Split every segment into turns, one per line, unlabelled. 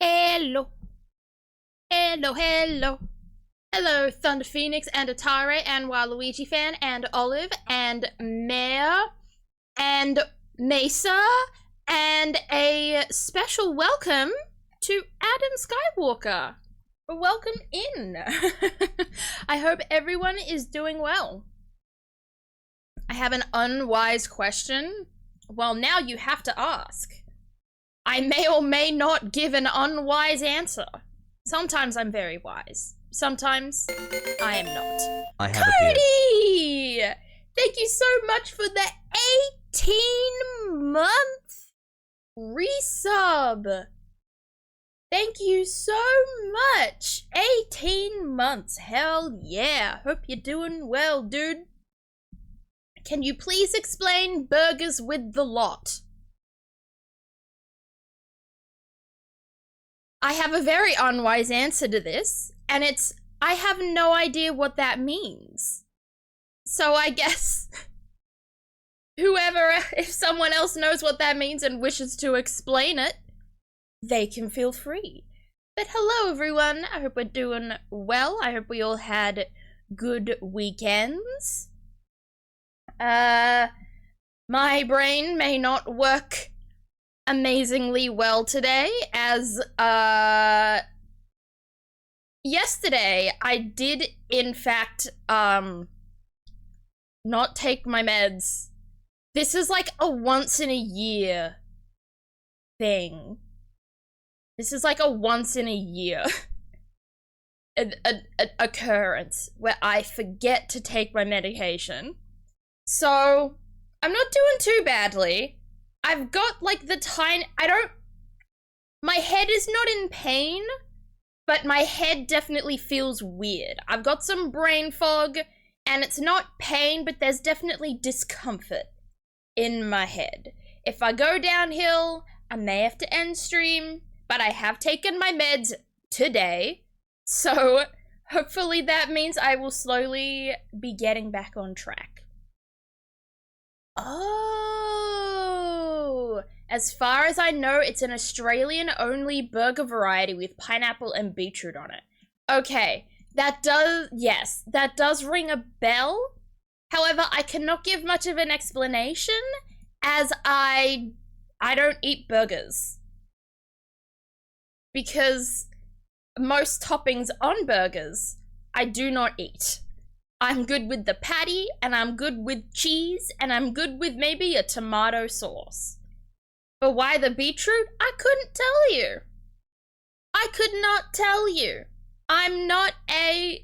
Hello. Hello, hello. Hello, Thunder Phoenix and Atare and Waluigi fan and Olive and Mare and Mesa and a special welcome to Adam Skywalker. Welcome in. I hope everyone is doing well. I have an unwise question. Well, now you have to ask. I may or may not give an unwise answer. Sometimes I'm very wise. Sometimes I am not.
I have
Cody! Thank you so much for the 18-month resub. Thank you so much. 18 months. Hell yeah. Hope you're doing well, dude. Can you please explain burgers with the lot? I have a very unwise answer to this, and it's, I have no idea what that means. So I guess whoever, if someone else knows what that means and wishes to explain it, they can feel free. But hello everyone, I hope we're doing well. I hope we all had good weekends. My brain may not work amazingly well today, as yesterday I did in fact not take my meds. This is like a once in a year thing. This is like a once in a year occurrence where I forget to take my medication. So I'm not doing too badly. I've got like the my head is not in pain, but my head definitely feels weird. I've got some brain fog, and it's not pain, but there's definitely discomfort in my head. If I go downhill, I may have to end stream, but I have taken my meds today, so hopefully that means I will slowly be getting back on track. Oh, as far as I know, it's an Australian-only burger variety with pineapple and beetroot on it. Okay, that does ring a bell. However, I cannot give much of an explanation as I don't eat burgers. Because most toppings on burgers, I do not eat. I'm good with the patty, and I'm good with cheese, and I'm good with maybe a tomato sauce. But why the beetroot? I couldn't tell you. I could not tell you. I'm not a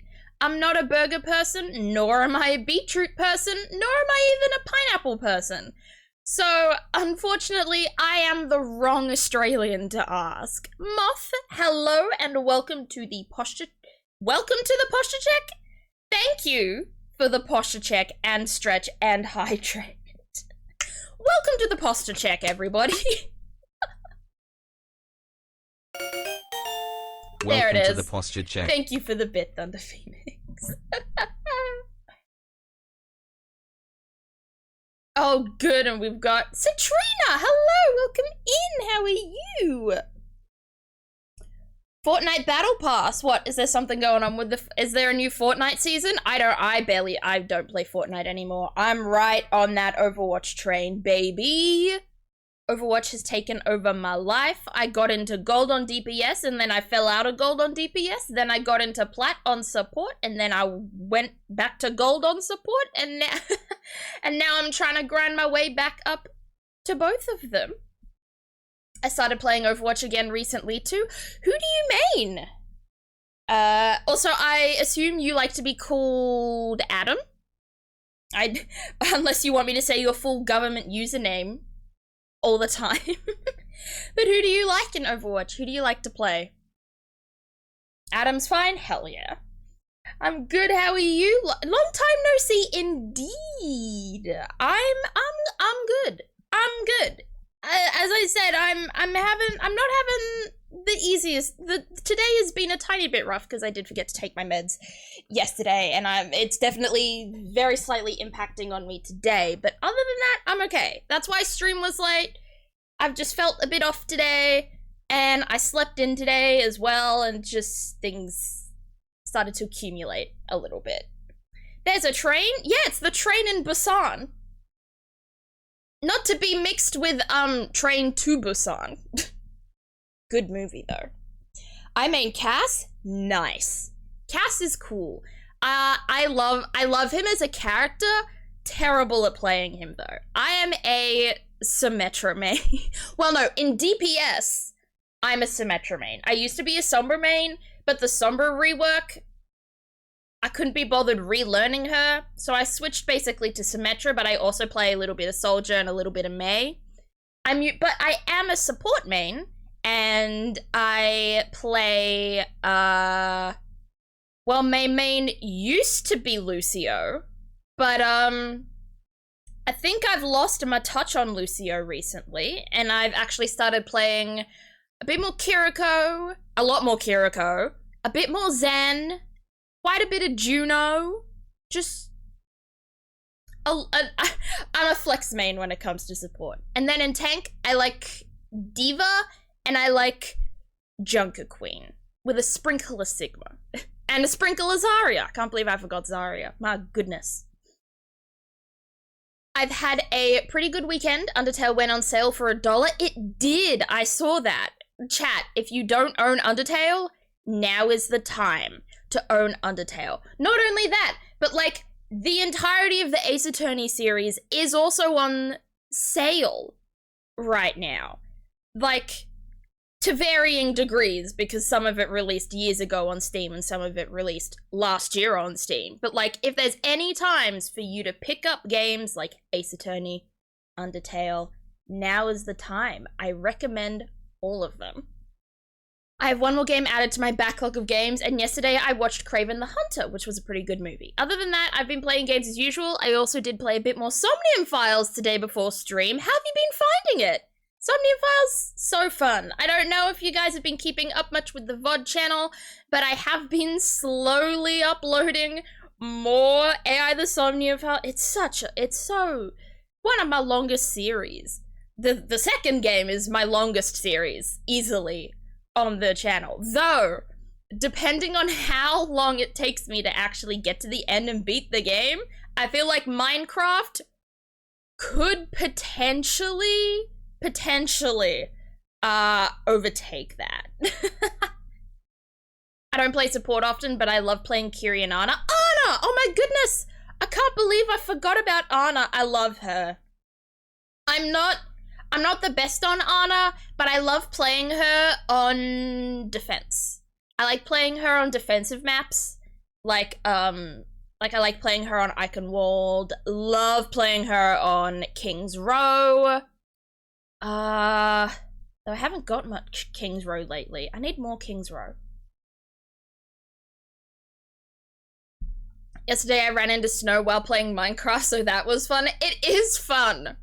burger person, nor am I a beetroot person, nor am I even a pineapple person. So, unfortunately, I am the wrong Australian to ask. Moth, hello, and welcome to the posture check. Thank you for the posture check and stretch and hydrate. Welcome to the posture check, everybody. There it is.
Welcome to the posture check.
Thank you for the bit, Thunder Phoenix. Oh, good, and we've got Citrina. Hello, welcome in. How are you? Fortnite Battle Pass. What, is there something going on with is there a new Fortnite season? I don't play Fortnite anymore. I'm right on that Overwatch train, baby. Overwatch has taken over my life. I got into gold on DPS, and then I fell out of gold on DPS. Then I got into plat on support, and then I went back to gold on support, and now, and now I'm trying to grind my way back up to both of them. I started playing Overwatch again recently too. Who do you mean? Also, I assume you like to be called Adam? Unless you want me to say your full government username all the time. But who do you like in Overwatch? Who do you like to play? Adam's fine? Hell yeah. I'm good, how are you? Long time no see indeed. I'm good. I'm good. As I said, I'm not having the easiest. Today has been a tiny bit rough because I did forget to take my meds yesterday, and it's definitely very slightly impacting on me today. But other than that, I'm okay. That's why stream was late. I've just felt a bit off today. And I slept in today as well, and just things started to accumulate a little bit. There's a train? Yeah, it's the train in Busan. Not to be mixed with, Train to Busan. Good movie, though. I main Cass? Nice. Cass is cool. I love him as a character. Terrible at playing him, though. I am a Symmetra main. Well, no, in DPS, I'm a Symmetra main. I used to be a Sombra main, but the Sombra rework, I couldn't be bothered relearning her, so I switched basically to Symmetra, but I also play a little bit of Soldier and a little bit of Mei. But I am a support main, and I play, well, my main used to be Lucio, but, I think I've lost my touch on Lucio recently, and I've actually started playing a bit more Kiriko, a lot more Kiriko, a bit more Zen, quite a bit of Juno, just, I'm a flex main when it comes to support. And then in tank, I like Diva, and I like Junker Queen, with a sprinkle of Sigma. And a sprinkle of Zarya. I can't believe I forgot Zarya. My goodness. I've had a pretty good weekend. Undertale went on sale for $1. It did. I saw that. Chat, if you don't own Undertale, now is the time to own Undertale. Not only that, but like the entirety of the Ace Attorney series is also on sale right now. Like, to varying degrees, because some of it released years ago on Steam and some of it released last year on Steam. But like, if there's any times for you to pick up games like Ace Attorney, Undertale, now is the time. I recommend all of them. I have one more game added to my backlog of games, and yesterday I watched Kraven the Hunter, which was a pretty good movie. Other than that, I've been playing games as usual. I also did play a bit more Somnium Files today before stream. How have you been finding it? Somnium Files, so fun. I don't know if you guys have been keeping up much with the VOD channel, but I have been slowly uploading more AI the Somnium Files. It's so, one of my longest series. The second game is my longest series, easily, on the channel. Though, depending on how long it takes me to actually get to the end and beat the game, I feel like Minecraft could potentially overtake that. I don't play support often, but I love playing Kiri and Ana. Ana! Oh my goodness! I can't believe I forgot about Ana. I love her. I'm not the best on Ana, but I love playing her on defense. I like playing her on defensive maps. Like I like playing her on Eichenwald. Love playing her on King's Row. Though I haven't got much King's Row lately. I need more King's Row. Yesterday I ran into snow while playing Minecraft, so that was fun. It is fun.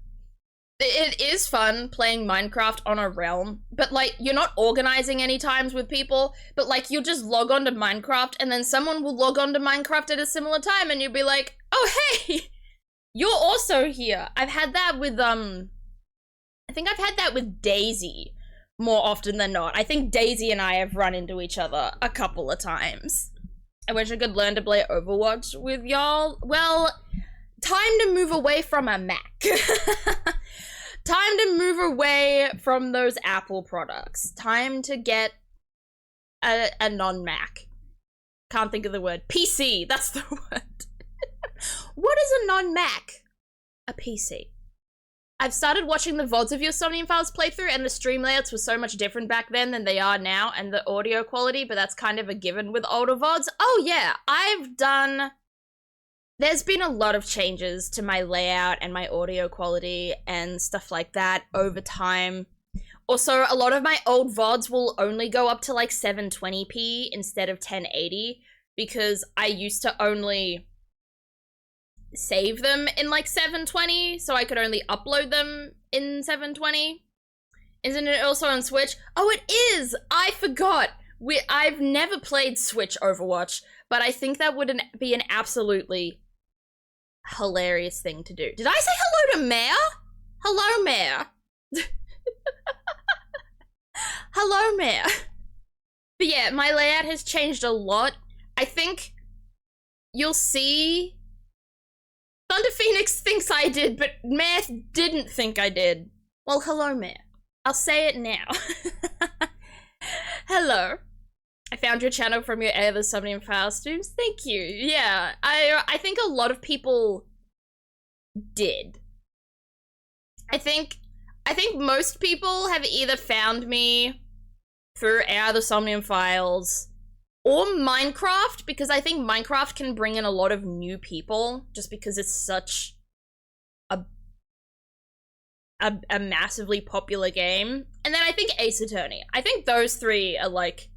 It is fun playing Minecraft on a realm, but like, you're not organizing any times with people, but like, you'll just log on to Minecraft and then someone will log on to Minecraft at a similar time and you'll be like, oh hey, you're also here. I've had that with, I think I've had that with Daisy more often than not. I think Daisy and I have run into each other a couple of times. I wish I could learn to play Overwatch with y'all. Well, time to move away from a Mac. Time to move away from those Apple products. Time to get a non-Mac. Can't think of the word. PC, that's the word. What is a non-Mac? A PC. I've started watching the VODs of your Somnium Files playthrough, and the stream layouts were so much different back then than they are now, and the audio quality, but that's kind of a given with older VODs. Oh yeah, there's been a lot of changes to my layout and my audio quality and stuff like that over time. Also, a lot of my old VODs will only go up to like 720p instead of 1080, because I used to only save them in like 720, so I could only upload them in 720. Isn't it also on Switch? Oh, it is! I forgot! I've never played Switch Overwatch, but I think that would be an absolutely hilarious thing to do. Did I say hello to Mare? Hello, Mare. Hello, Mayor. But yeah, my layout has changed a lot. I think you'll see Thunder Phoenix thinks I did, but Math didn't think I did. Well, hello, Mayor. I'll say it now. Hello. I found your channel from your Air the Somnium File streams. Thank you. Yeah, I think a lot of people did. I think most people have either found me through Air the Somnium Files or Minecraft, because I think Minecraft can bring in a lot of new people just because it's such a massively popular game. And then I think Ace Attorney. I think those three are like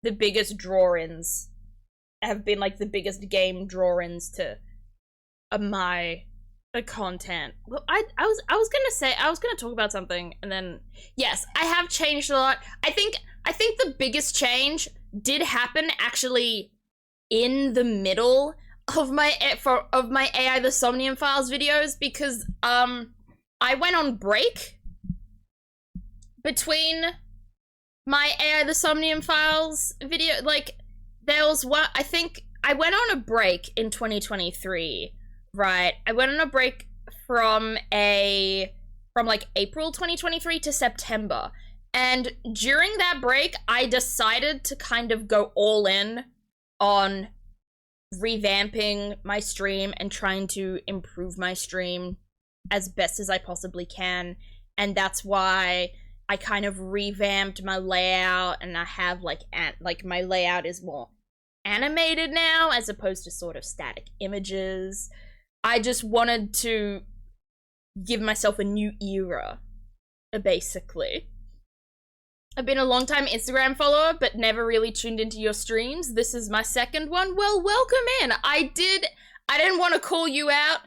the biggest draw-ins, have been like the biggest game draw-ins to my content. Well, I was gonna talk about something, and then yes, I have changed a lot. I think the biggest change did happen actually in the middle of my AI the Somnium Files videos, because I went on break between my AI the Somnium Files video. Like, there was one, I think I went on a break in 2023, right? I went on a break from like April 2023 to September. And during that break, I decided to kind of go all in on revamping my stream and trying to improve my stream as best as I possibly can. And that's why I kind of revamped my layout, and I have like my layout is more animated now as opposed to sort of static images. I just wanted to give myself a new era, basically. I've been a long-time Instagram follower, but never really tuned into your streams. This is my second one. Well, welcome in. I didn't want to call you out,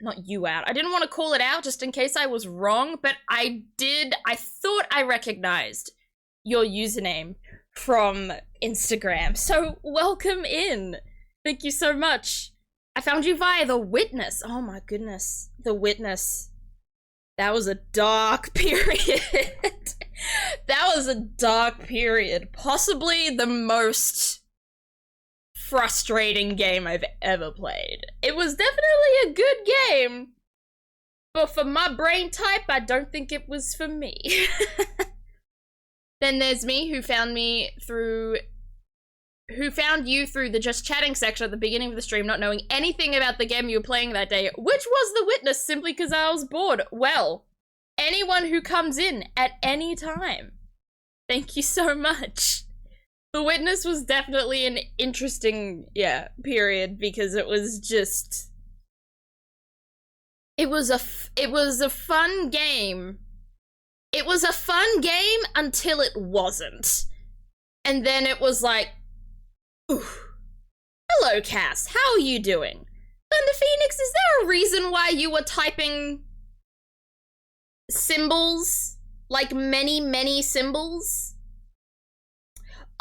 not you out. I didn't want to call it out just in case I was wrong, but I thought I recognized your username from Instagram. So welcome in. Thank you so much. I found you via The Witness. Oh my goodness. The Witness. That was a dark period. That was a dark period. Possibly the most frustrating game I've ever played. It was definitely a good game, but for my brain type, I don't think it was for me. Then there's me, who found you through the just chatting section at the beginning of the stream, not knowing anything about the game you were playing that day, which was The Witness, simply because I was bored. Well, anyone who comes in at any time, thank you so much. The Witness was definitely an interesting, period, because it was just, it was a fun game. It was a fun game until it wasn't. And then it was like, ooh. Hello, Cass. How are you doing? Thunder Phoenix, is there a reason why you were typing symbols? Like many, many symbols?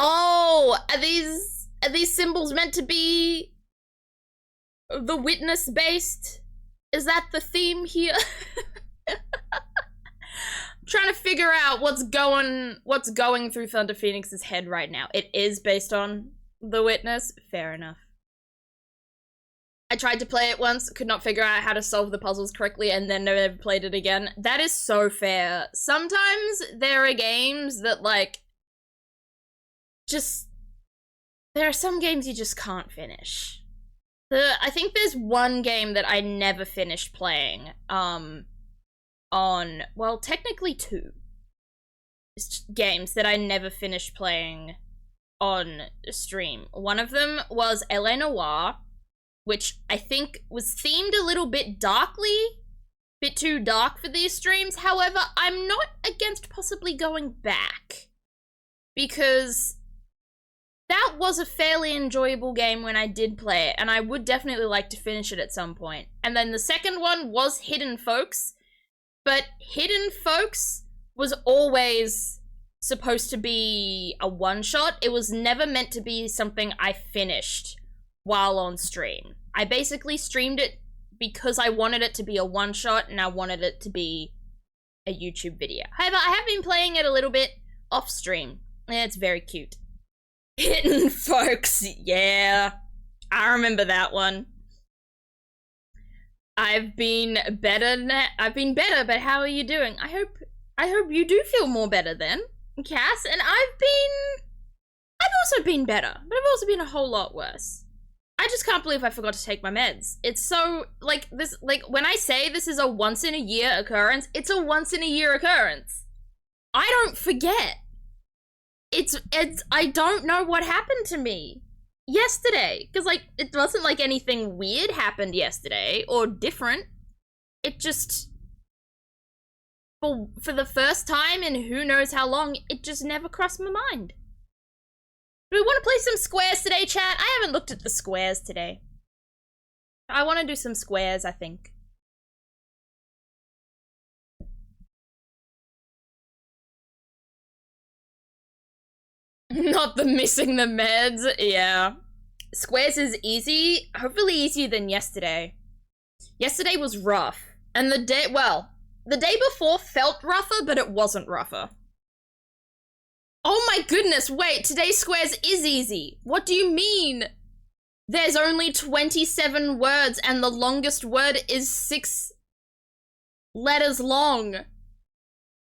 Oh, are these symbols meant to be The Witness based? Is that the theme here? Trying to figure out what's going through Thunder Phoenix's head right now. It is based on The Witness. Fair enough. I tried to play it once, could not figure out how to solve the puzzles correctly, and then never played it again. That is so fair. Sometimes there are games that, like, there are some games you just can't finish. I think there's one game that I never finished playing, well, technically two games that I never finished playing on stream. One of them was L.A. Noire, which I think was themed a little bit darkly, bit too dark for these streams. However, I'm not against possibly going back, because that was a fairly enjoyable game when I did play it, and I would definitely like to finish it at some point. And then the second one was Hidden Folks, but Hidden Folks was always supposed to be a one-shot. It was never meant to be something I finished while on stream. I basically streamed it because I wanted it to be a one-shot, and I wanted it to be a YouTube video. However, I have been playing it a little bit off stream. It's very cute. Hidden Folks, yeah. I remember that one. I've been better, but how are you doing? I hope you do feel more better then, Cass. And I've also been better, but I've also been a whole lot worse. I just can't believe I forgot to take my meds. It's so, like, this, like, when I say this is a once-in-a-year occurrence, it's a once-in-a-year occurrence. I don't forget. I don't know what happened to me yesterday. Because, like, it wasn't like anything weird happened yesterday, or different. It just, for the first time in who knows how long, it just never crossed my mind. Do we want to play some squares today, chat? I haven't looked at the squares today. I want to do some squares, I think. Not the missing the meds, yeah. Squares is easy, hopefully easier than yesterday. Yesterday was rough. And the day before felt rougher, but it wasn't rougher. Oh my goodness, wait, today's squares is easy. What do you mean? There's only 27 words and the longest word is 6 letters long.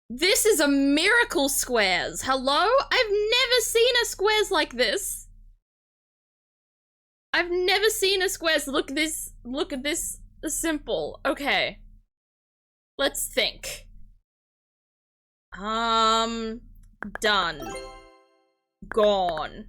This is a miracle squares. Hello? I've never seen a squares like this. I've never seen a squares look at this simple. Okay. Let's think. Done. Gone.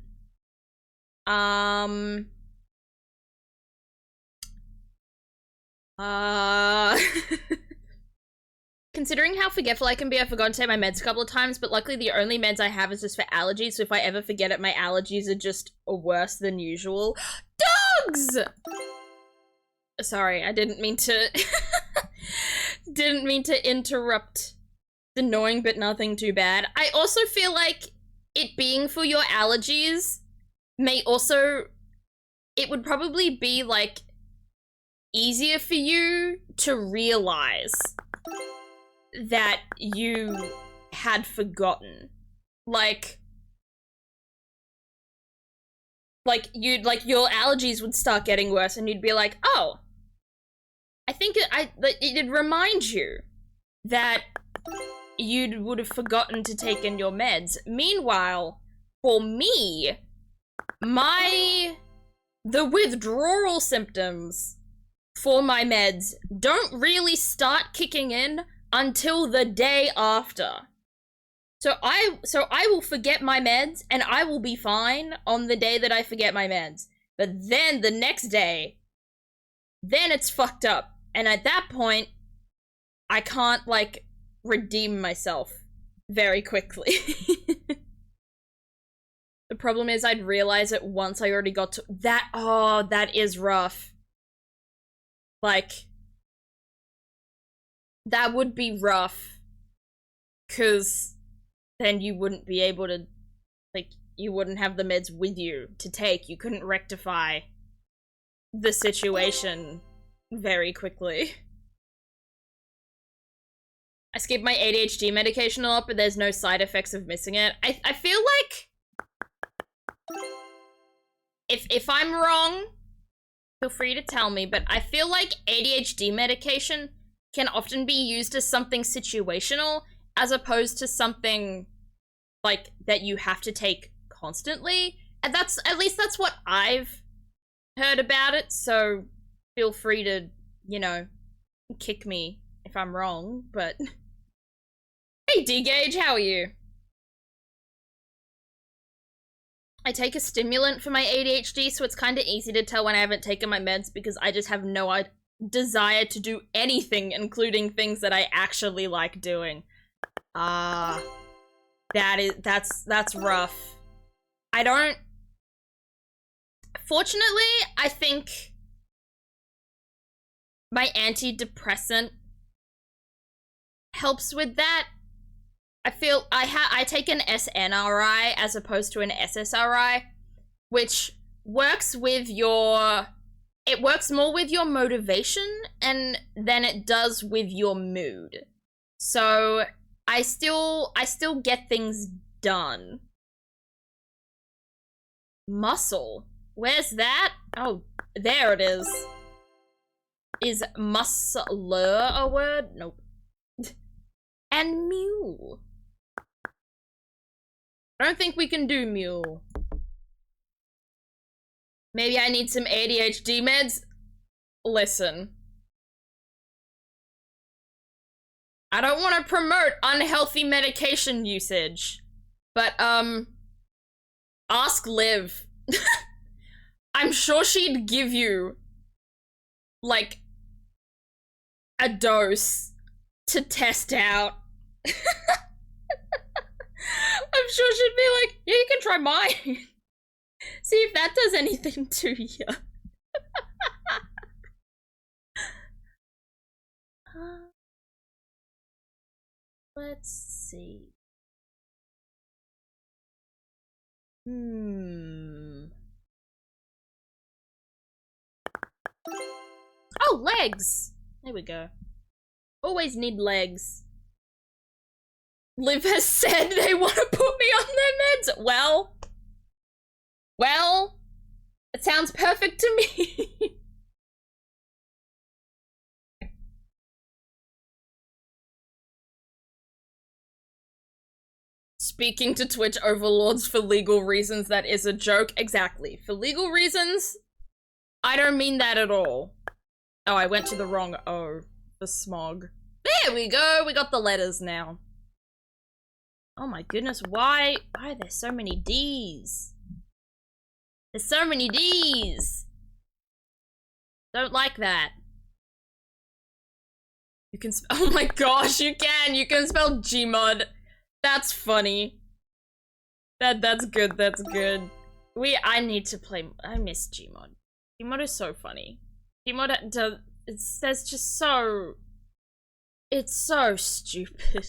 Considering how forgetful I can be, I've forgotten to take my meds a couple of times, but luckily the only meds I have is just for allergies, so if I ever forget it, my allergies are just worse than usual. Dogs! Sorry, I didn't mean to didn't mean to interrupt the annoying but nothing too bad. I also feel like it being for your allergies may also, it would probably be like easier for you to realize that you had forgotten. Like your allergies would start getting worse and you'd be like, oh, I think it'd remind you that you would have forgotten to take in your meds. Meanwhile, for me, the withdrawal symptoms for my meds don't really start kicking in until the day after. So I will forget my meds and I will be fine on the day that I forget my meds. But then the next day, then it's fucked up. And at that point, I can't, like, redeem myself very quickly. The problem is I'd realize it once I already got to that. Oh, that is rough. Like, that would be rough. 'Cause then you wouldn't be able to, like, you wouldn't have the meds with you to take. You couldn't rectify the situation very quickly. I skipped my ADHD medication a lot, but there's no side effects of missing it. I feel like if I'm wrong, feel free to tell me, but I feel like ADHD medication can often be used as something situational as opposed to something like that you have to take constantly. And that's, at least that's what I've heard about it, so feel free to, you know, kick me if I'm wrong, but... Hey D-Gage, how are you? I take a stimulant for my ADHD, so it's kind of easy to tell when I haven't taken my meds because I just have no desire to do anything, including things that I actually like doing. That's rough. I don't... Fortunately, I think my antidepressant helps with that. I feel I take an SNRI as opposed to an SSRI, which works with your... It works more with your motivation and than it does with your mood. So I still get things done. Muscle. Where's that? Oh, there it is. Is muscler a word? Nope. And mule. I don't think we can do mule. Maybe I need some ADHD meds? Listen. I don't want to promote unhealthy medication usage, but, ask Liv. I'm sure she'd give you, like, a dose to test out. I'm sure she'd be like, yeah, you can try mine. See if that does anything to you. Let's see. Oh, legs! There we go. Always need legs. Liv has said they want to put me on their meds. Well, it sounds perfect to me. Speaking to Twitch overlords for legal reasons, that is a joke. Exactly. For legal reasons, I don't mean that at all. Oh, I went to the wrong O for smog. There we go. We got the letters now. Oh my goodness, why are there so many D's? There's so many D's. Don't like that. You can oh my gosh, you can spell Gmod. That's funny. That's good, that's good. I need to play, I miss Gmod. Gmod is so funny. Gmod does, there's just so, it's so stupid.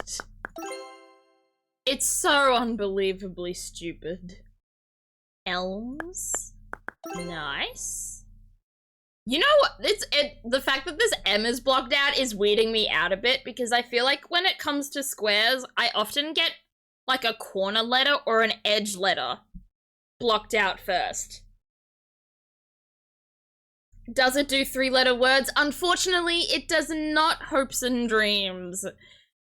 It's so unbelievably stupid. Elms? Nice. You know what? The fact that this M is blocked out is weirding me out a bit because I feel like when it comes to squares, I often get like a corner letter or an edge letter blocked out first. Does it do 3-letter words? Unfortunately, it does not. Hopes and dreams.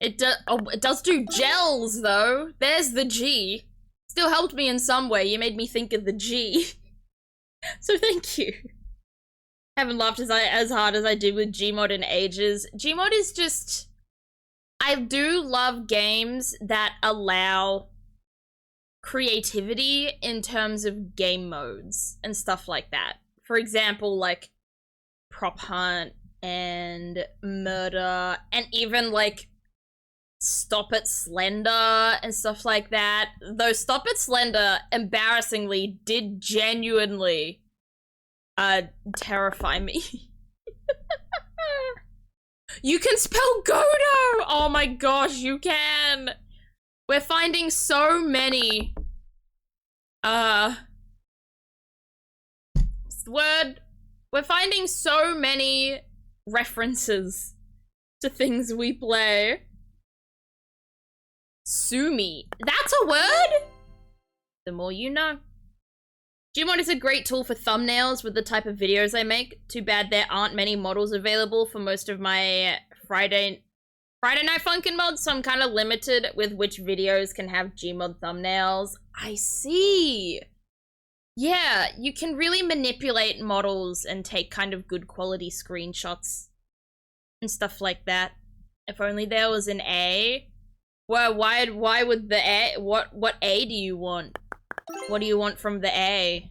It does do gels though. There's the G. Still helped me in some way. You made me think of the G. So thank you. Haven't laughed as hard as I did with Gmod in ages. Gmod is just, I do love games that allow creativity in terms of game modes and stuff like that. For example, like Prop Hunt and Murder and even like Stop It Slender and stuff like that. Though Stop It Slender, embarrassingly, did genuinely terrify me. You can spell Godo! Oh my gosh, you can! We're finding so many, what's the word? We're finding so many references to things we play. Sumi. That's a word? The more you know. Gmod is a great tool for thumbnails with the type of videos I make. Too bad there aren't many models available for most of my Friday Night Funkin' mods, so I'm kind of limited with which videos can have Gmod thumbnails. I see. Yeah, you can really manipulate models and take kind of good quality screenshots and stuff like that. If only there was an A. Well, why would the A, what A do you want? What do you want from the A?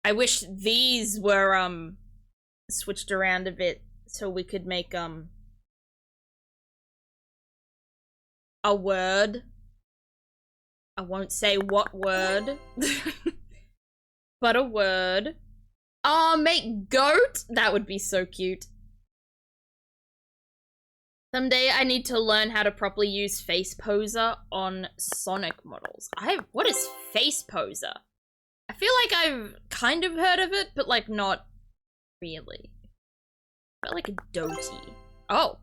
I wish these were, switched around a bit so we could make, a word. I won't say what word. But a word. Oh, make goat? That would be so cute. Someday I need to learn how to properly use Face Poser on Sonic models. What is Face Poser? I feel like I've kind of heard of it, but like not really. I felt like a doty. Oh.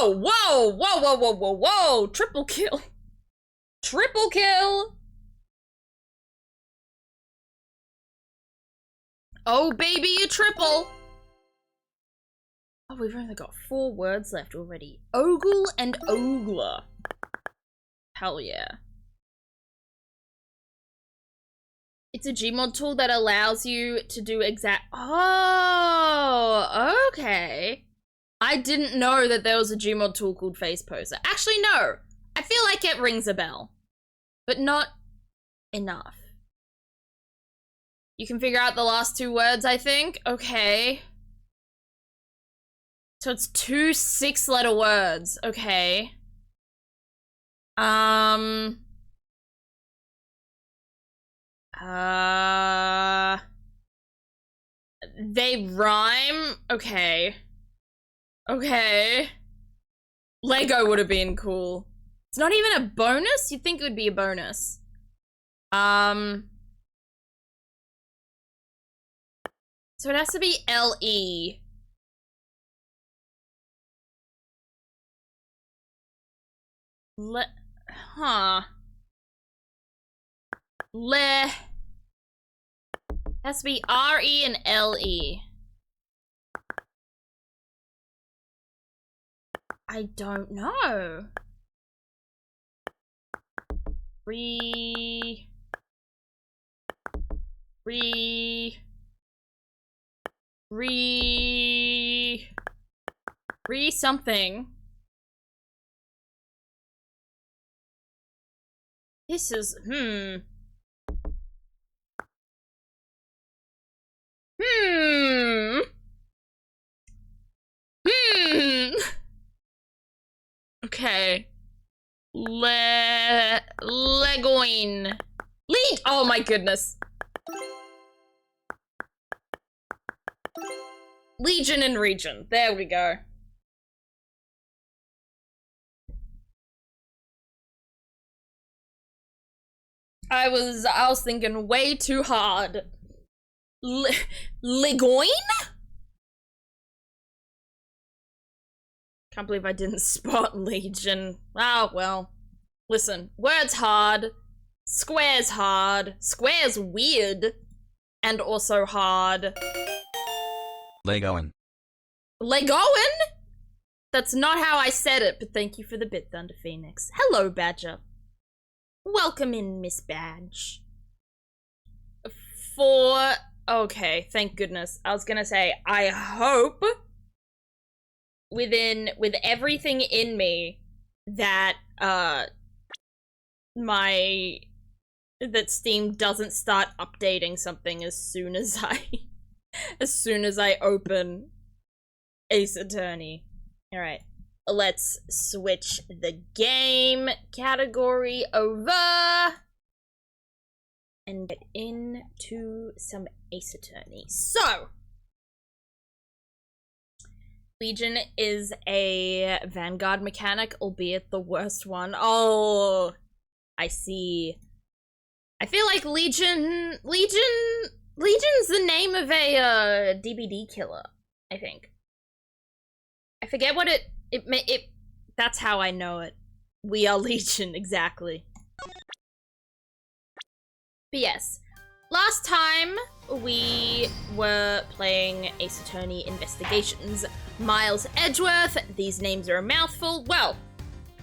Whoa, whoa, whoa, whoa, whoa, whoa, whoa! Triple kill. Triple kill! Oh, baby, a triple! Oh, we've only got 4 words left already. Ogle and ogler. Hell yeah. It's a Gmod tool that allows you to do exact- Oh, okay. I didn't know that there was a Gmod tool called Face Poser. Actually, no. I feel like it rings a bell. But not enough. You can figure out the last 2 words, I think. Okay. So it's 2 6-letter words. Okay. They rhyme? Okay. Okay. Lego would have been cool. It's not even a bonus? You'd think it would be a bonus. So it has to be L-E. Huh. Has to be R-E and L-E. I don't know. Something. This is, Okay. Legoin. Lead. Oh my goodness. Legion and region. There we go. I was thinking way too hard. Legoin? Can't believe I didn't spot Legion. Oh, well. Listen, words hard. Square's hard. Square's weird. And also hard.
Legoin.
Legoin? That's not how I said it, but thank you for the bit, Thunder Phoenix. Hello, Badger. Welcome in, Miss Badge. Okay, thank goodness. I was gonna say, I hope with everything in me that that Steam doesn't start updating something as soon as I open Ace Attorney. All right, let's switch the game category over and get into some Ace Attorney. So, Legion is a Vanguard mechanic, albeit the worst one. Oh, I see. I feel like Legion's the name of a DBD killer, I think. I forget what it that's how I know it. We are Legion, exactly. But yes, last time we were playing Ace Attorney Investigations. Miles Edgeworth, these names are a mouthful. Well,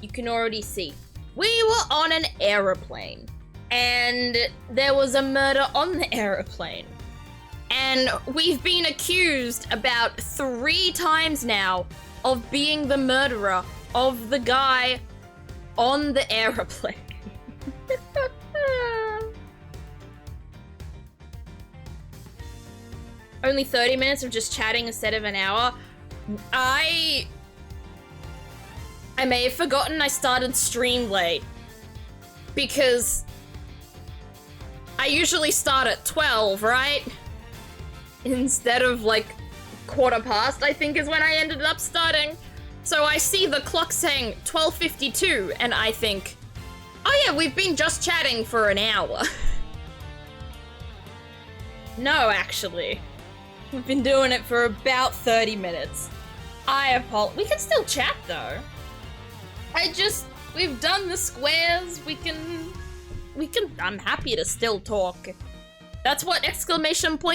you can already see. We were on an aeroplane, and there was a murder on the aeroplane. And we've been accused about 3 times now of being the murderer of the guy on the aeroplane. Only 30 minutes of just chatting instead of an hour. I may have forgotten I started stream late. Because I usually start at 12, right? Instead of like 1:15, I think is when I ended up starting. So I see the clock saying 12:52 and I think, oh yeah, we've been just chatting for an hour. No, actually. We've been doing it for about 30 minutes. We can still chat though. We've done the squares, I'm happy to still talk. That's what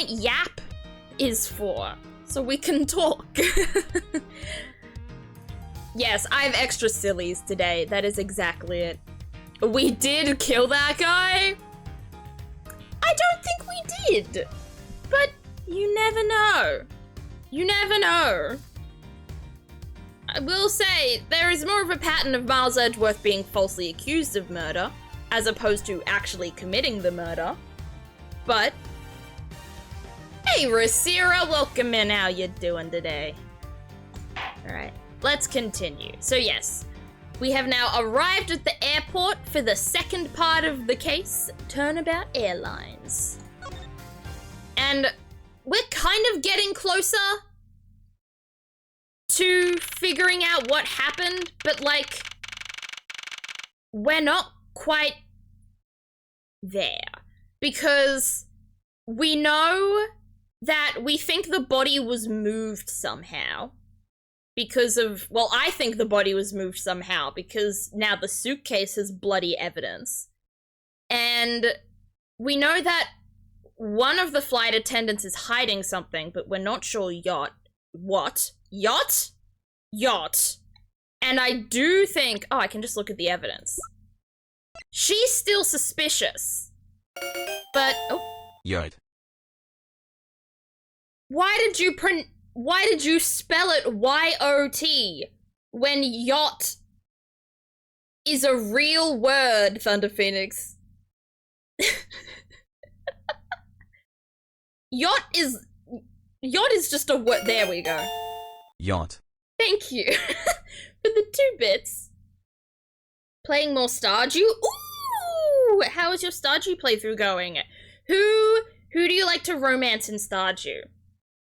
!yap is for. So we can talk. Yes, I have extra sillies today. That is exactly it. We did kill that guy? I don't think we did. But you never know. You never know. I will say, there is more of a pattern of Miles Edgeworth being falsely accused of murder, as opposed to actually committing the murder. But, hey Rasira, welcome in, how you doing today? Alright, let's continue. So yes, we have now arrived at the airport for the second part of the case, Turnabout Airlines. And we're kind of getting closer to figuring out what happened, but like, we're not quite there. Because we know that we think the body was moved somehow. Because of, well, I think the body was moved somehow because now the suitcase has bloody evidence. And we know that one of the flight attendants is hiding something, but we're not sure what? Yacht. And I do think, oh, I can just look at the evidence. She's still suspicious. But, oh.
Yacht.
Why did you spell it Y-O-T when yacht is a real word, Thunder Phoenix? Yacht is just a word. There we go.
Yacht.
Thank you for the 2 bits. Playing more Stardew? Ooh! How is your Stardew playthrough going? Who do you like to romance in Stardew?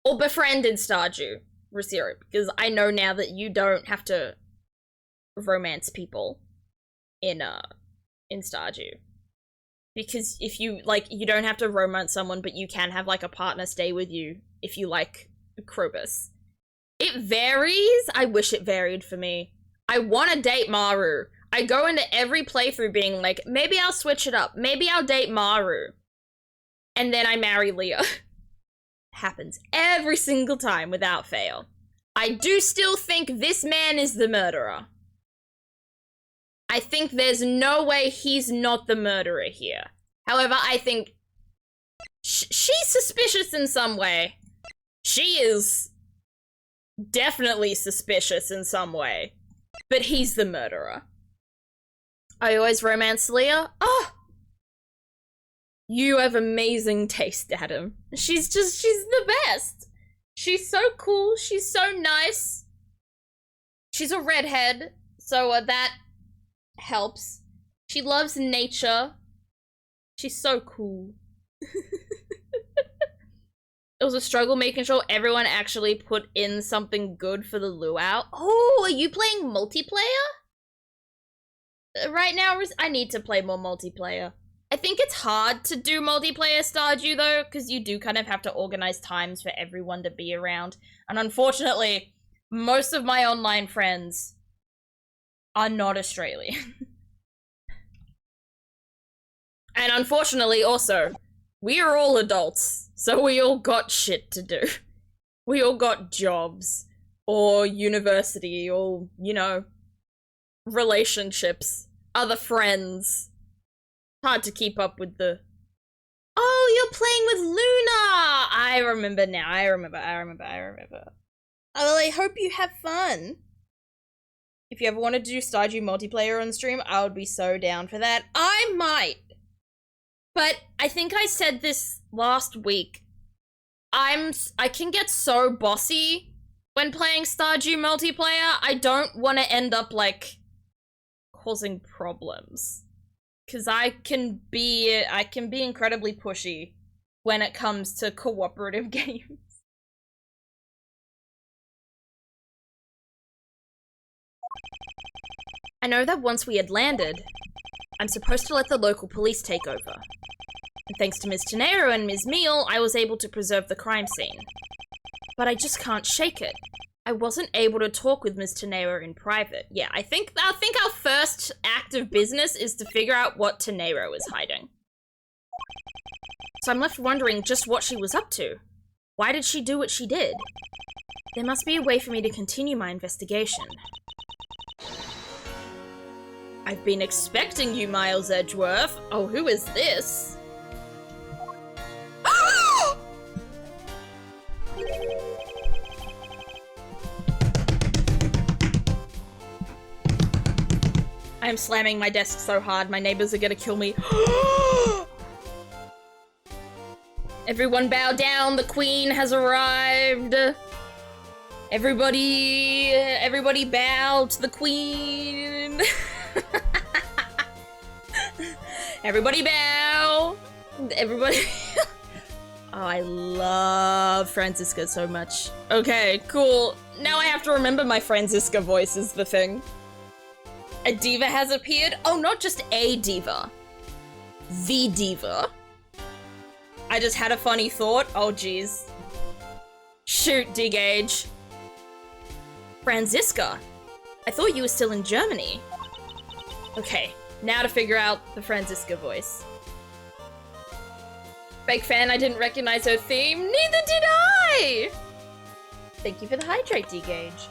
Or befriend in Stardew, Rasira? Because I know now that you don't have to romance people in Stardew. Because if you, like, you don't have to romance someone, but you can have, like, a partner stay with you if you like Krobus. It varies. I wish it varied for me. I want to date Maru. I go into every playthrough being like, maybe I'll switch it up. Maybe I'll date Maru. And then I marry Leah. Happens every single time without fail. I do still think this man is the murderer. I think there's no way he's not the murderer here. However, I think she's suspicious in some way. She is definitely suspicious in some way. But he's the murderer. I always romance Leah. Oh! You have amazing taste, Adam. She's the best. She's so cool. She's so nice. She's a redhead, so that helps. She loves nature. She's so cool. It was a struggle making sure everyone actually put in something good for the luau. Oh, are you playing multiplayer? Right now, I need to play more multiplayer. I think it's hard to do multiplayer Stardew though, because you do kind of have to organize times for everyone to be around. And unfortunately, most of my online friends are not Australian. And unfortunately also, we are all adults, so we all got shit to do. We all got jobs, or university, or, you know, relationships, other friends. Hard to keep up with the... Oh, you're playing with Luna! I remember now, I remember. Well, I hope you have fun. If you ever wanted to do Stardew multiplayer on stream, I would be so down for that. I might. But I think I said this last week. I can get so bossy when playing Stardew multiplayer. I don't want to end up, like, causing problems. Because I can be incredibly pushy when it comes to cooperative games. I know that once we had landed, I'm supposed to let the local police take over. And thanks to Ms. Tenero and Ms. Meal, I was able to preserve the crime scene. But I just can't shake it. I wasn't able to talk with Ms. Tenero in private. Yeah, I think our first act of business is to figure out what Tenero is hiding. So I'm left wondering just what she was up to. Why did she do what she did? There must be a way for me to continue my investigation. I've been expecting you, Miles Edgeworth. Oh, who is this? I am slamming my desk so hard, my neighbors are gonna kill me. Everyone bow down, the queen has arrived. Everybody bow to the queen. Everybody bow. Everybody. Oh, I love Franziska so much. Okay, cool. Now I have to remember my Franziska voice is the thing. A diva has appeared. Oh, not just a diva. The diva. I just had a funny thought. Oh, jeez. Shoot, D-Gage. Franziska, I thought you were still in Germany. Okay, now to figure out the Franziska voice. Fake fan, I didn't recognize her theme. Neither did I! Thank you for the hydrate, D-Gage.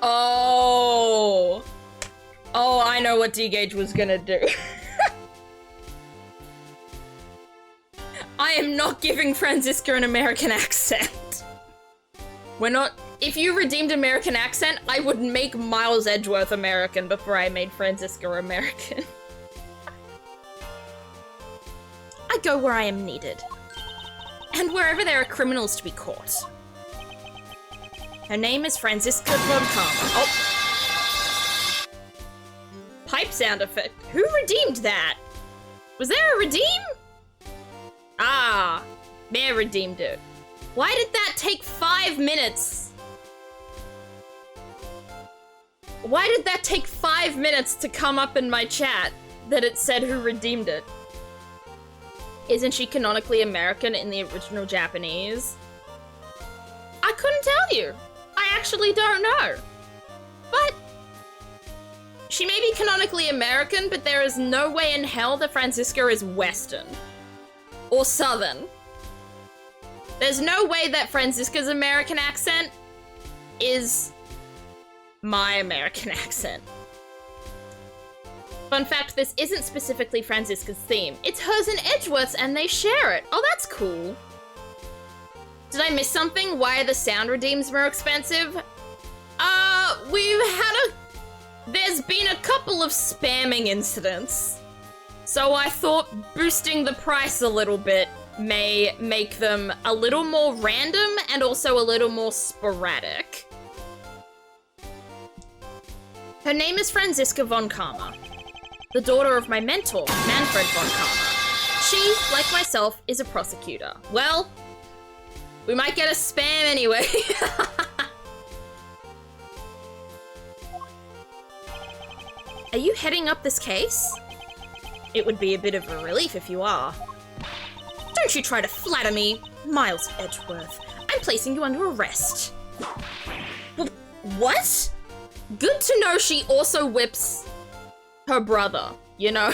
Oh. Oh, I know what D-Gage was gonna do. I am not giving Franziska an American accent. We're not... If you redeemed American accent, I would make Miles Edgeworth American before I made Franziska American. I go where I am needed. And wherever there are criminals to be caught. Her name is Franziska von Karma. Oh. Pipe sound effect. Who redeemed that? Was there a redeem? Ah, Mare redeemed it. Why did that take 5 minutes? Why did that take 5 minutes to come up in my chat that it said who redeemed it? Isn't she canonically American in the original Japanese? I couldn't tell you. I actually don't know. But she may be canonically American, but there is no way in hell that Franziska is Western. Or Southern. There's no way that Franziska's American accent is my American accent. Fun fact, this isn't specifically Franziska's theme. It's hers and Edgeworth's and they share it. Oh, that's cool. Did I miss something? Why are the sound redeems more expensive? There's been a couple of spamming incidents. So I thought boosting the price a little bit may make them a little more random and also a little more sporadic. Her name is Franziska von Karma, the daughter of my mentor, Manfred von Karma. She, like myself, is a prosecutor. Well, we might get a spam anyway. Are you heading up this case? It would be a bit of a relief if you are. Don't you try to flatter me, Miles Edgeworth. I'm placing you under arrest. What? Good to know she also whips her brother, you know?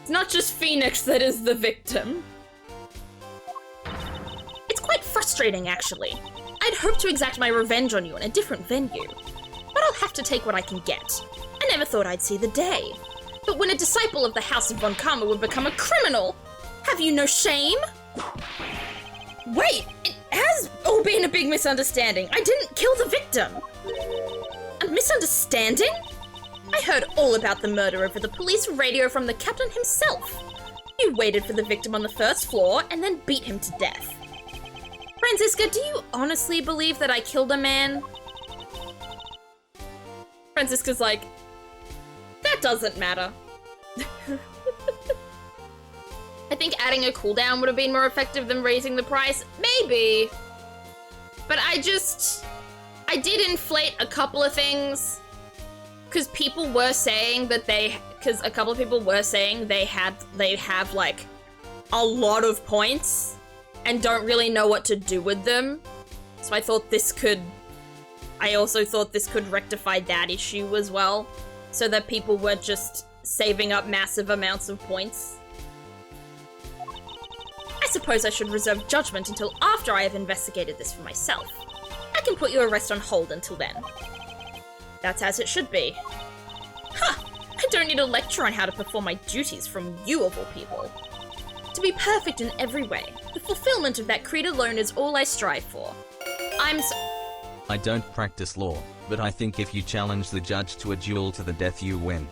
It's not just Phoenix that is the victim. It's quite frustrating, actually. I'd hoped to exact my revenge on you in a different venue, but I'll have to take what I can get. I never thought I'd see the day. But when a disciple of the House of Von Karma would become a criminal, have you no shame? Wait, it has all been a big misunderstanding. I didn't kill the victim. A misunderstanding? I heard all about the murder over the police radio from the captain himself. You waited for the victim on the first floor and then beat him to death. Franziska, do you honestly believe that I killed a man? Franziska's like, that doesn't matter. I think adding a cooldown would have been more effective than raising the price. Maybe. But I did inflate a couple of things. Because people were saying that because a couple of people were saying they have like a lot of points. and don't really know what to do with them. So I thought this could... I also thought this could rectify that issue as well, so that people were just saving up massive amounts of points. I suppose I should reserve judgment until after I have investigated this for myself. I can put your arrest on hold until then. That's as it should be. Ha! I don't need a lecture on how to perform my duties from you of all people. To be perfect in every way, the fulfillment of that creed alone is all I strive for.
I don't practice law, but I think if you challenge the judge to a duel to the death, you win.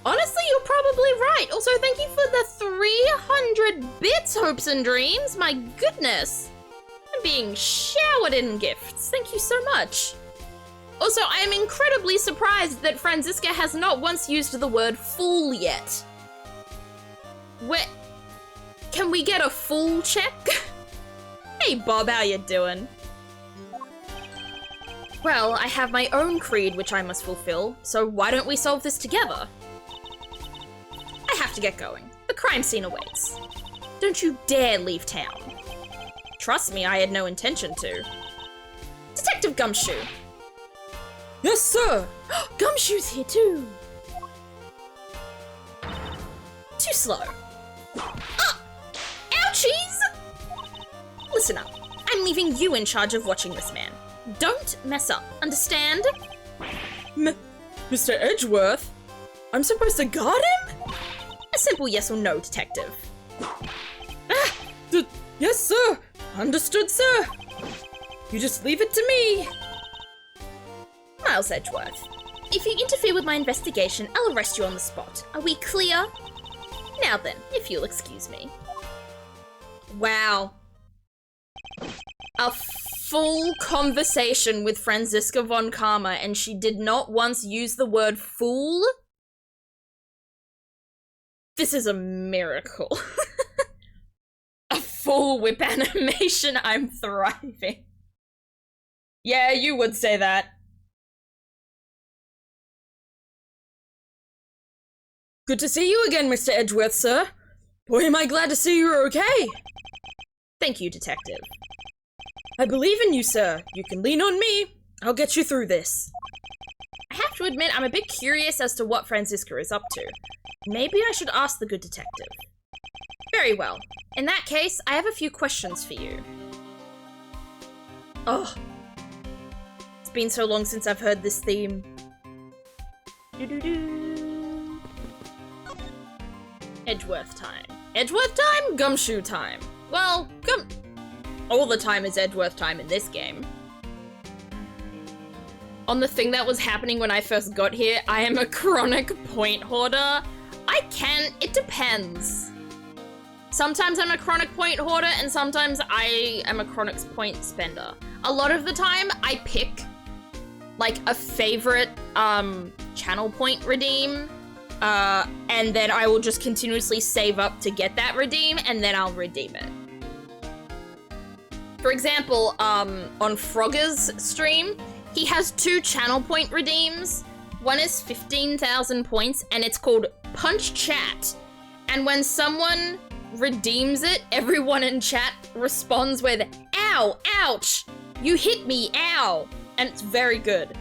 Honestly, you're probably right. Also, thank you for the 300 bits, hopes and dreams. My goodness. I'm being showered in gifts. Thank you so much. Also, I am incredibly surprised that Franziska has not once used the word fool yet. Can we get a fool check? Hey Bob, how you doing? Well, I have my own creed which I must fulfill, so why don't we solve this together? I have to get going. The crime scene awaits. Don't you dare leave town. Trust me, I had no intention to. Detective Gumshoe. Yes, sir! Gumshoe's here too! Too slow. Ah! Ouchies! Listen up. I'm leaving you in charge of watching this man. Don't mess up, understand? Mr. Edgeworth? I'm supposed to guard him? A simple yes or no, detective. Yes, sir. Understood, sir. You just leave it to me. Miles Edgeworth, if you interfere with my investigation, I'll arrest you on the spot. Are we clear? Now then, if you'll excuse me. Wow. A full conversation with Franziska von Karma, and she did not once use the word fool? This is a miracle. A full whip animation, I'm thriving. Yeah, you would say that. Good to see you again, Mr. Edgeworth, sir. Boy, am I glad to see you're okay. Thank you, detective. I believe in you, sir. You can lean on me. I'll get you through this. I have to admit, I'm a bit curious as to what Franziska is up to. Maybe I should ask the good detective. Very well. In that case, I have a few questions for you. Oh. It's been so long since I've heard this theme. Do-do-do. Edgeworth time. Edgeworth time? Gumshoe time. Well, all the time is Edgeworth time in this game. On the thing that was happening when I first got here, I am a chronic point hoarder. It depends. Sometimes I'm a chronic point hoarder and sometimes I am a chronic point spender. A lot of the time I pick like a favorite channel point redeem and then I will just continuously save up to get that redeem and then I'll redeem it. For example, on Frogger's stream, he has 2 channel point redeems. One is 15,000 points and it's called Punch Chat. And when someone redeems it, everyone in chat responds with, ow, ouch, you hit me, ow. And it's very good.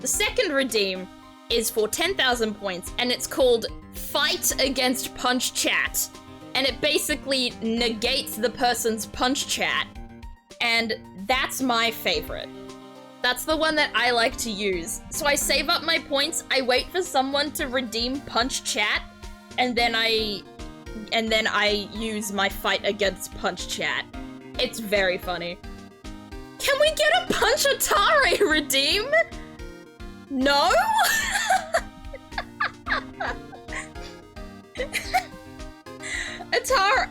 The second redeem is for 10,000 points and it's called Fight Against Punch Chat. And it basically negates the person's punch chat. And that's my favorite. That's the one that I like to use. So I save up my points, I wait for someone to redeem Punch Chat, and then I use my Fight Against Punch Chat. It's very funny. Can we get a Punch Atare redeem? No? Atare,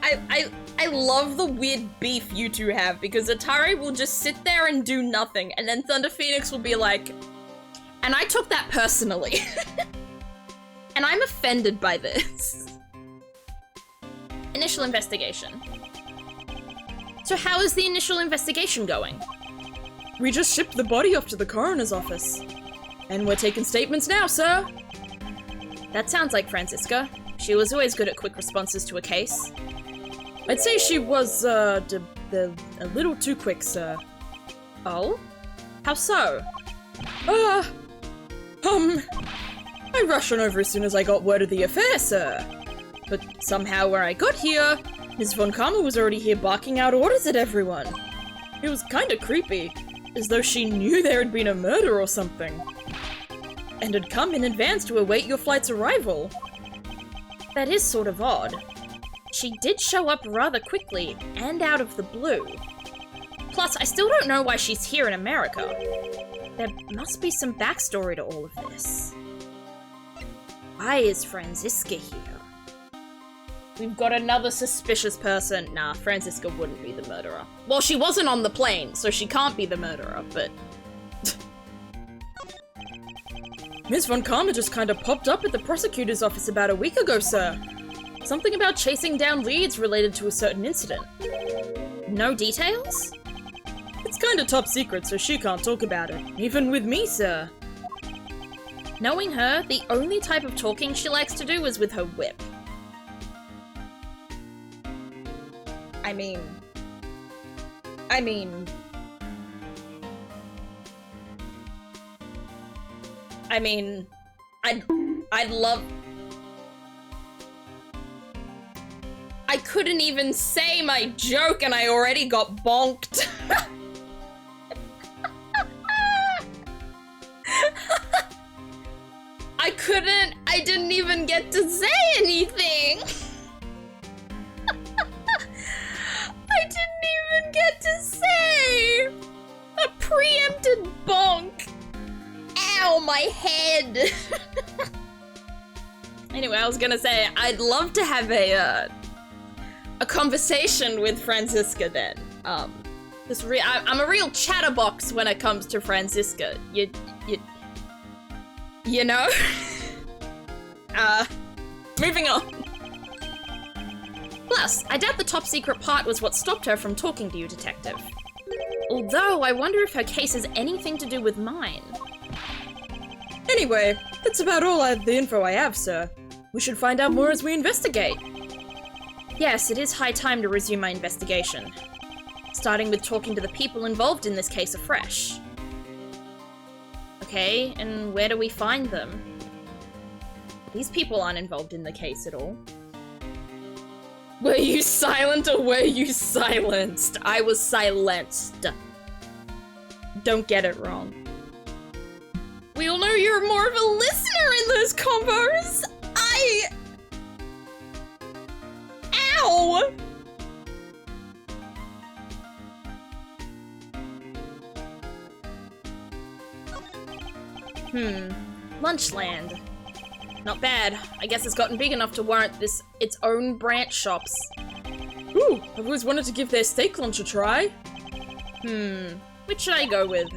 I love the weird beef you two have, because Atari will just sit there and do nothing, and then Thunder Phoenix will be like, and I took that personally. And I'm offended by this. Initial investigation. So how is the initial investigation going? We just shipped the body off to the coroner's office. And we're taking statements now, sir. That sounds like Franziska. She was always good at quick responses to a case.
I'd say she was, a little too quick, sir.
Oh? How so?
I rushed on over as soon as I got word of the affair, sir. But somehow where I got here, Miss Von Karma was already here barking out orders at everyone. It was kinda creepy, as though she knew there had been a murder or something. And had come in advance to await your flight's arrival.
That is sort of odd. She did show up rather quickly, and out of the blue. Plus, I still don't know why she's here in America. There must be some backstory to all of this. Why is Franziska here? We've got another suspicious person. Nah, Franziska wouldn't be the murderer. Well, she wasn't on the plane, so she can't be the murderer, but...
Miss Von Karma just kinda popped up at the prosecutor's office about a week ago, sir. Something about chasing down leads related to a certain incident.
No details?
It's kinda top secret, so she can't talk about it. Even with me, sir.
Knowing her, the only type of talking she likes to do is with her whip. I mean, I'd love... I couldn't even say my joke and I already got bonked. I didn't even get to say anything. I didn't even get to say a preempted bonk. Ow, my head. Anyway, I was gonna say, I'd love to have a conversation with Franziska then. I'm a real chatterbox when it comes to Franziska. You know? Moving on. Plus, I doubt the top secret part was what stopped her from talking to you, Detective. Although, I wonder if her case has anything to do with mine.
Anyway, that's about all the info I have, sir. We should find out more as we investigate.
Yes, it is high time to resume my investigation. Starting with talking to the people involved in this case afresh. Okay, and where do we find them? These people aren't involved in the case at all. Were you silent or were you silenced? I was silenced. Don't get it wrong. We all know you're more of a listener in those combos. Ow! Lunchland. Not bad. I guess it's gotten big enough to warrant its own branch shops.
Ooh, I've always wanted to give their steak lunch a try.
Which should I go with?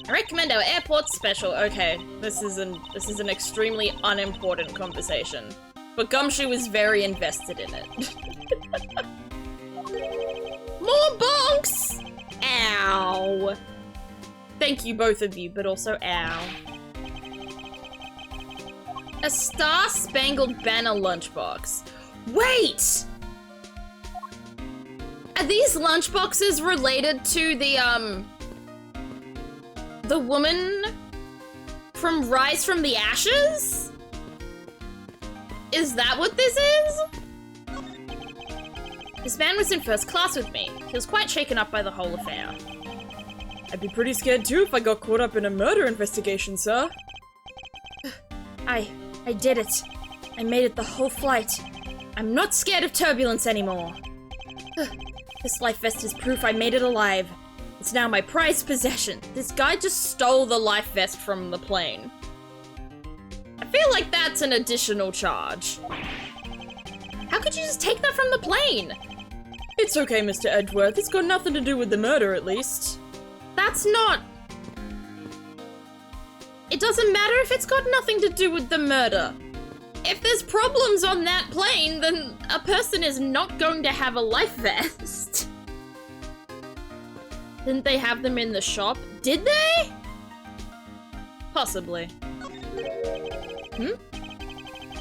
I recommend our airport special. Okay, this is an extremely unimportant conversation. But Gumshoe is very invested in it. More bonks! Ow. Thank you, both of you, but also ow. A Star-Spangled Banner lunchbox. Wait! Are these lunchboxes related to the woman from Rise from the Ashes? Is that what this is? This man was in first class with me. He was quite shaken up by the whole affair.
I'd be pretty scared too if I got caught up in a murder investigation, sir.
I did it. I made it the whole flight. I'm not scared of turbulence anymore. This life vest is proof I made it alive. It's now my prized possession. This guy just stole the life vest from the plane. I feel like that's an additional charge. How could you just take that from the plane?
It's okay, Mr. Edgeworth. It's got nothing to do with the murder, at least.
That's not... It doesn't matter if it's got nothing to do with the murder. If there's problems on that plane, then a person is not going to have a life vest. Didn't they have them in the shop? Did they? Possibly.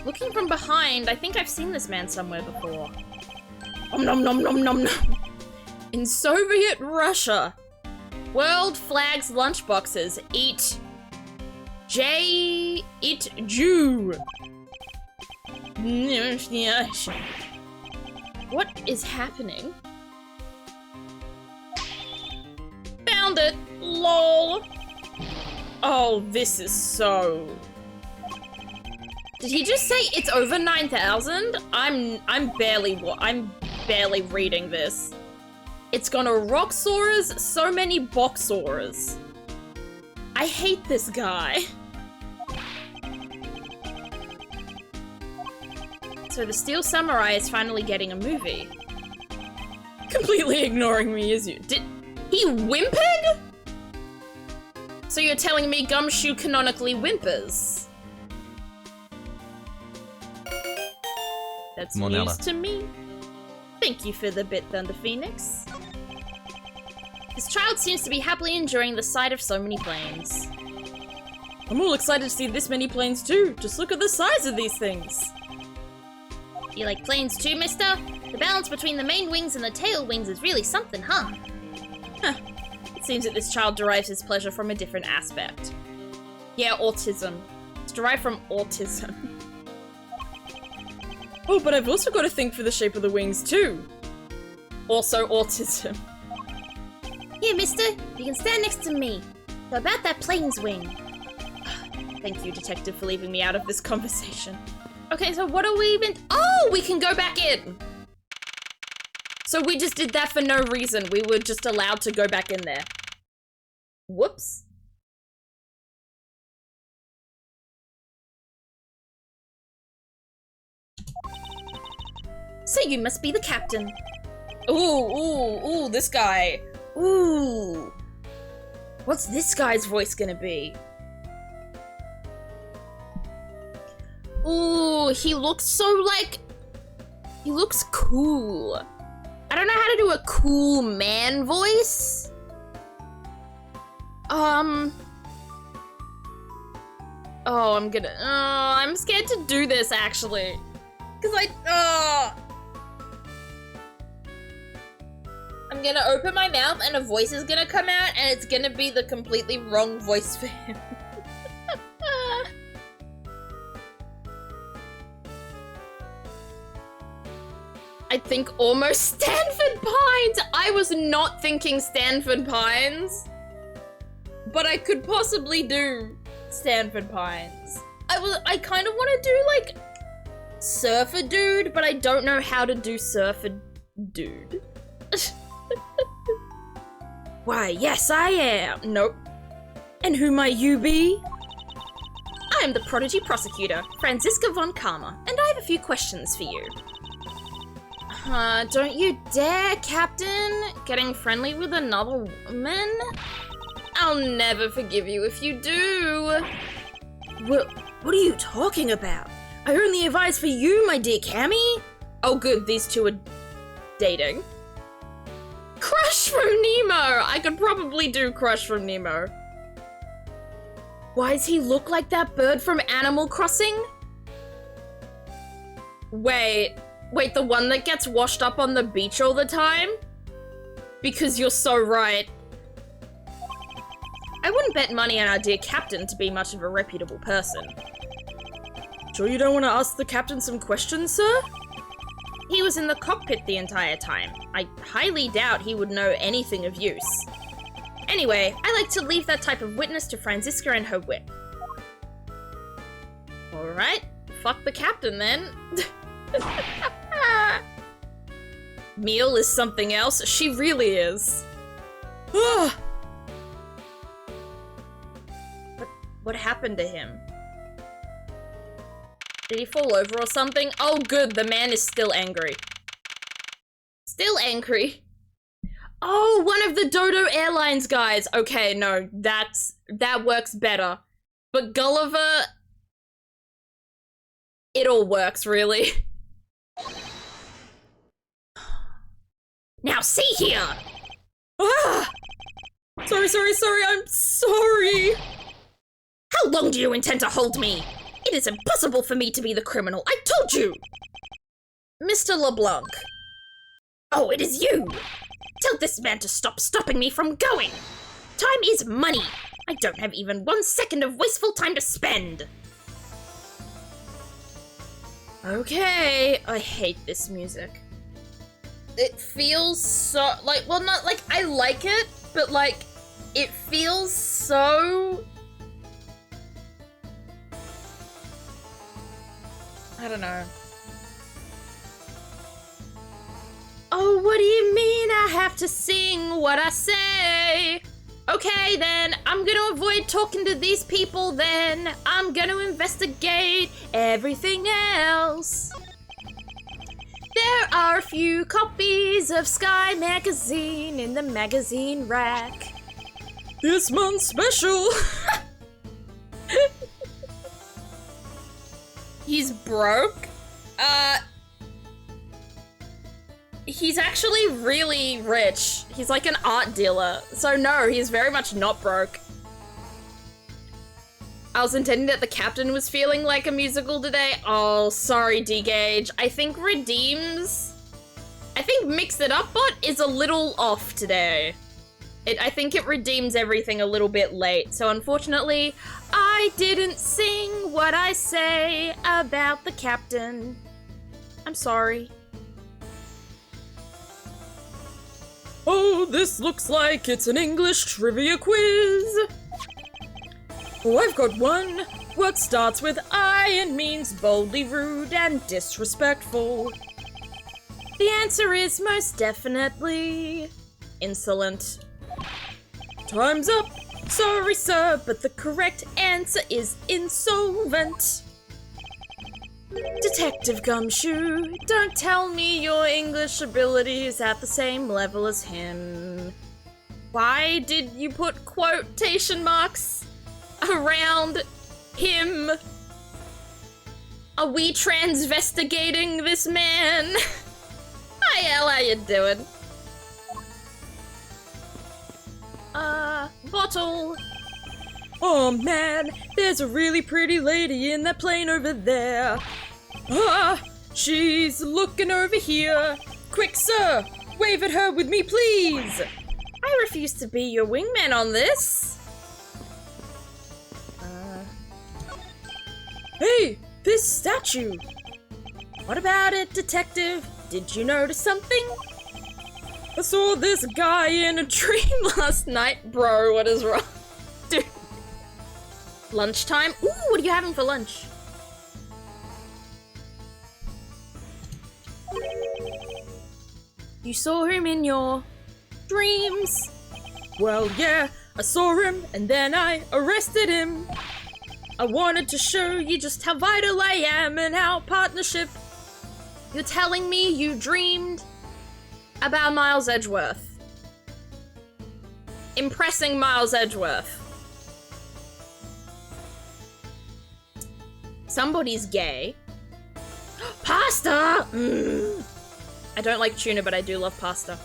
Looking from behind, I think I've seen this man somewhere before.
Nom nom nom nom nom. In Soviet Russia.
World flags lunchboxes. Eat Jew. What is happening? Found it. Lol.
Oh, this is so...
Did he just say it's over 9,000? I'm barely reading this. It's gonna Roxaurus, so many Boxaurus. I hate this guy. So the Steel Samurai is finally getting a movie.
Completely ignoring me as you...
Did he whimpered? So you're telling me Gumshoe canonically whimpers? That's
Monella.
news to me. Thank you for the bit, Thunder Phoenix. This child seems to be happily enjoying the sight of so many planes.
I'm all excited to see this many planes too. Just look at the size of these things.
You like planes too, mister? The balance between the main wings and the tail wings is really something, huh?
Huh.
It seems that this child derives his pleasure from a different aspect. Yeah, autism. It's derived from autism.
Oh, but I've also got a thing for the shape of the wings too. Also autism.
Here, mister, you can stand next to me. So about that plane's wing. Thank you, detective, for leaving me out of this conversation. Okay, so what are we even— oh, we can go back in! So we just did that for no reason. We were just allowed to go back in there. Whoops. So you must be the captain.
Ooh, this guy.
Ooh. What's this guy's voice gonna be? Ooh, he looks so like... he looks cool. I don't know how to do a cool man voice. Oh, I'm scared to do this, actually. Cause I'm gonna open my mouth and a voice is gonna come out and it's gonna be the completely wrong voice for him. I think almost Stanford Pines! I was not thinking Stanford Pines. But I could possibly do Stanford Pines. I kind of want to do, like, Surfer Dude, but I don't know how to do Surfer Dude. Why, yes, I am. Nope.
And who might you be?
I am the prodigy prosecutor, Franziska von Karma, and I have a few questions for you. Don't you dare, Captain! Getting friendly with another woman? I'll never forgive you if you do.
What are you talking about? I only have eyes for you, my dear Cammy.
Oh good, these two are dating. Crush from Nemo! I could probably do Crush from Nemo. Why does he look like that bird from Animal Crossing? Wait, the one that gets washed up on the beach all the time? Because you're so right. I wouldn't bet money on our dear captain to be much of a reputable person.
Sure you don't want to ask the captain some questions, sir?
He was in the cockpit the entire time. I highly doubt he would know anything of use. Anyway, I like to leave that type of witness to Franziska and her whip. Alright, fuck the captain then. Meal is something else. She really is. What happened to him? Did he fall over or something? Oh good, the man is still angry. Still angry? Oh, one of the Dodo Airlines guys. Okay, no, that works better. But Gulliver, it all works, really. Now see here!
Ah! Sorry, I'm sorry!
How long do you intend to hold me? It is impossible for me to be the criminal, I told you! Mr. LeBlanc, Oh, it is you! Tell this man to stop stopping me from going! Time is money! I don't have even 1 second of wasteful time to spend!
Okay, I hate this music. It feels so, like, well, not, like, I like it, but, like, it feels so... I don't know.
Oh, what do you mean I have to sing what I say? Okay then, I'm gonna avoid talking to these people then. I'm gonna investigate everything else. There are a few copies of Sky magazine in the magazine rack.
This month's special! He's broke? He's actually really rich. He's like an art dealer. So no, he's very much not broke. I was intending that the captain was feeling like a musical today. Oh, sorry, D-Gage. I think Mix It Up Bot is a little off today. I think it redeems everything a little bit late. So unfortunately, I didn't sing what I say about the captain. I'm sorry. Oh, this looks like it's an English trivia quiz. Oh, I've got one. What starts with I and means boldly rude and disrespectful? The answer is most definitely insolent. Time's up. Sorry, sir, but the correct answer is insolvent. Detective Gumshoe, don't tell me your English ability is at the same level as him. Why did you put quotation marks around him? Are we transvestigating this man? Hi, El, how you doing? Bottle. Oh man, there's a really pretty lady in that plane over there. Ah, she's looking over here. Quick, sir, wave at her with me, please. I refuse to be your wingman on this. Hey, this statue. What about it, detective? Did you notice something? I saw this guy in a dream last night. Bro, what is wrong? Dude. Lunchtime? Ooh, what are you having for lunch? You saw him in your dreams? Well, yeah, I saw him and then I arrested him. I wanted to show you just how vital I am in our partnership. You're telling me you dreamed about Miles Edgeworth. Impressing Miles Edgeworth. Somebody's gay. Pasta! I don't like tuna, but I do love pasta.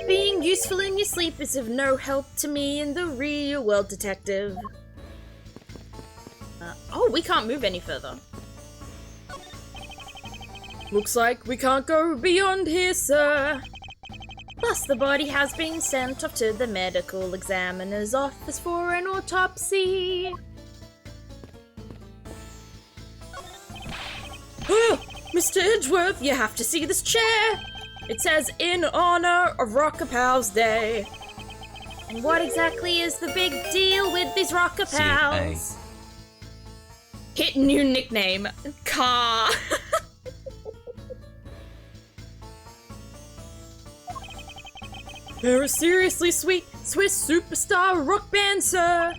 Being useful in your sleep is of no help to me in the real world, detective. Oh, we can't move any further. Looks like we can't go beyond here, sir. Plus, the body has been sent off to the medical examiner's office for an autopsy. Oh, Mr. Edgeworth, you have to see this chair. It says, in honor of Rockapow's Day. And what exactly is the big deal with these Rockapows? Hit new nickname, Car. They're a seriously sweet Swiss superstar rock band, sir.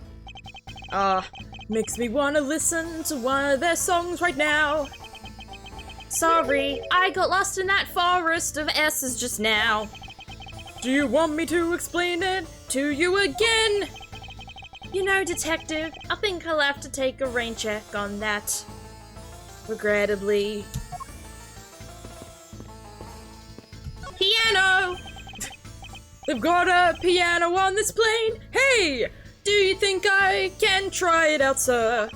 Makes me want to listen to one of their songs right now. Sorry, I got lost in that forest of S's just now. Do you want me to explain it to you again? You know, detective, I think I'll have to take a rain check on that. Regrettably. Piano! They've got a piano on this plane. Hey! Do you think I can try it out, sir?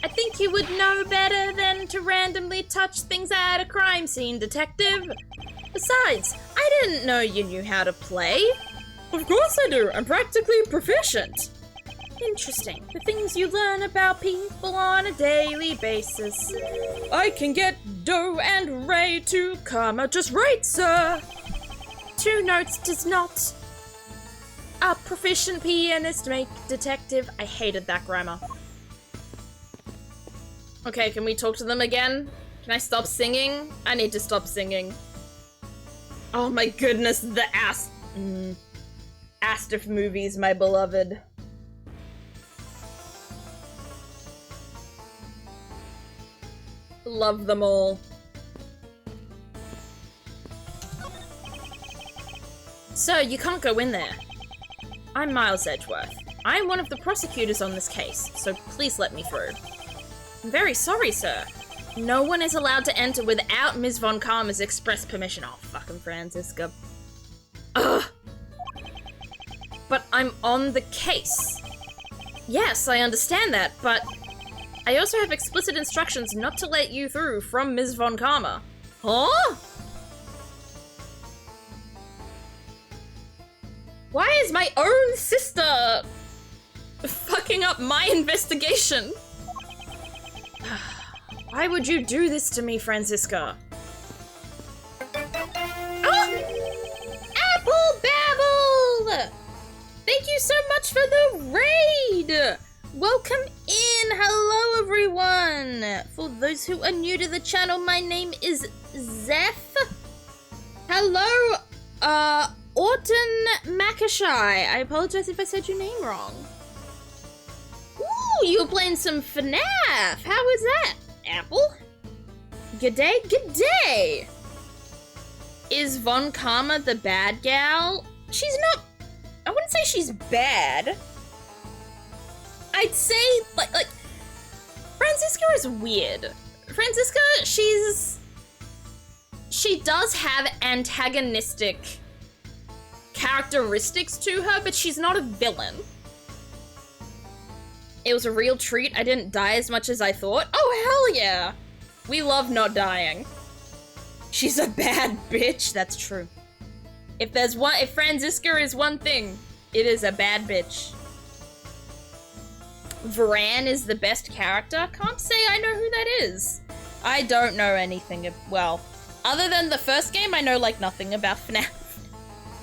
I think you would know better than to randomly touch things at a crime scene, detective. Besides, I didn't know you knew how to play.
Of course I do. I'm practically proficient.
Interesting. The things you learn about people on a daily basis.
I can get Do and Re to karma just right, sir.
2 notes does not a proficient pianist make, detective. I hated that grammar. Okay, can we talk to them again? Can I stop singing? I need to stop singing. Oh my goodness, the Astif movies, my beloved. Love them all. Sir, you can't go in there. I'm Miles Edgeworth. I'm one of the prosecutors on this case, so please let me through. I'm very sorry, sir. No one is allowed to enter without Ms. Von Karma's express permission. Oh, fucking Franziska. Ugh. But I'm on the case. Yes, I understand that, but I also have explicit instructions not to let you through from Ms. Von Karma. Huh? Why is my own sister fucking up my investigation? Why would you do this to me, Franziska? Oh! Apple Babble! Thank you so much for the raid! Welcome in! Hello, everyone! For those who are new to the channel, my name is Zeph. Hello, Orton Makashai. I apologize if I said your name wrong. Ooh, you were playing some FNAF. How was that, Apple? G'day, g'day! Is Von Karma the bad gal? She's not... I wouldn't say she's bad. I'd say, like... Franziska is weird. Franziska, she does have antagonistic characteristics to her, but she's not a villain. It was a real treat. I didn't die as much as I thought. Oh, hell yeah! We love not dying. She's a bad bitch. That's true. If Franziska is one thing, it is a bad bitch. Varan is the best character. Can't say I know who that is. I don't know anything well, other than the first game, I know like nothing about FNAF.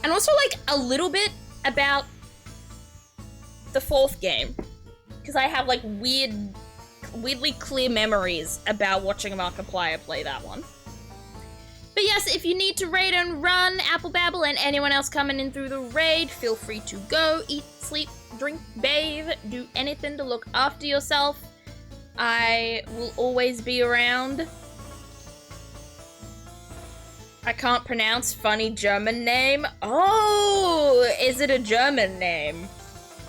And also like a little bit about the 4th game. Because I have like weirdly clear memories about watching Markiplier play that one. But yes, if you need to raid and run, Apple Babble and anyone else coming in through the raid, feel free to go, eat, sleep, drink, bathe, do anything to look after yourself. I will always be around. I can't pronounce funny German name. Oh, is it a German name?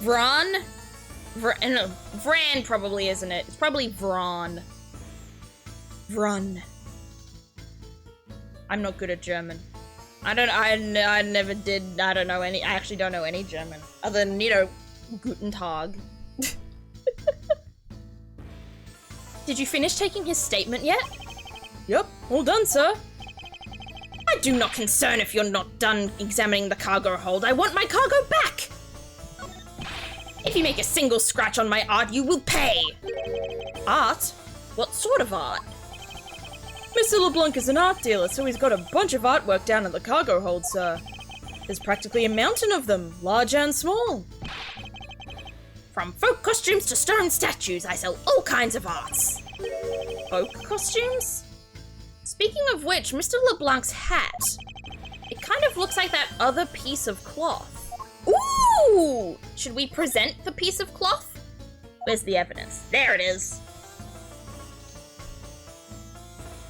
Vran? No, Vran probably isn't it. It's probably Vran. Vrun. I'm not good at German. I never did, I actually don't know any German. Other than, you know, Guten Tag. Did you finish taking his statement yet?
Yep, all done, sir.
I do not concern if you're not done examining the cargo hold. I want my cargo back! If you make a single scratch on my art, you will pay! Art? What sort of art?
Mr. LeBlanc is an art dealer, so he's got a bunch of artwork down in the cargo hold, sir. There's practically a mountain of them, large and small.
From folk costumes to stone statues, I sell all kinds of arts. Folk costumes? Speaking of which, Mr. LeBlanc's hat. It kind of looks like that other piece of cloth. Ooh! Should we present the piece of cloth? Where's the evidence? There it is.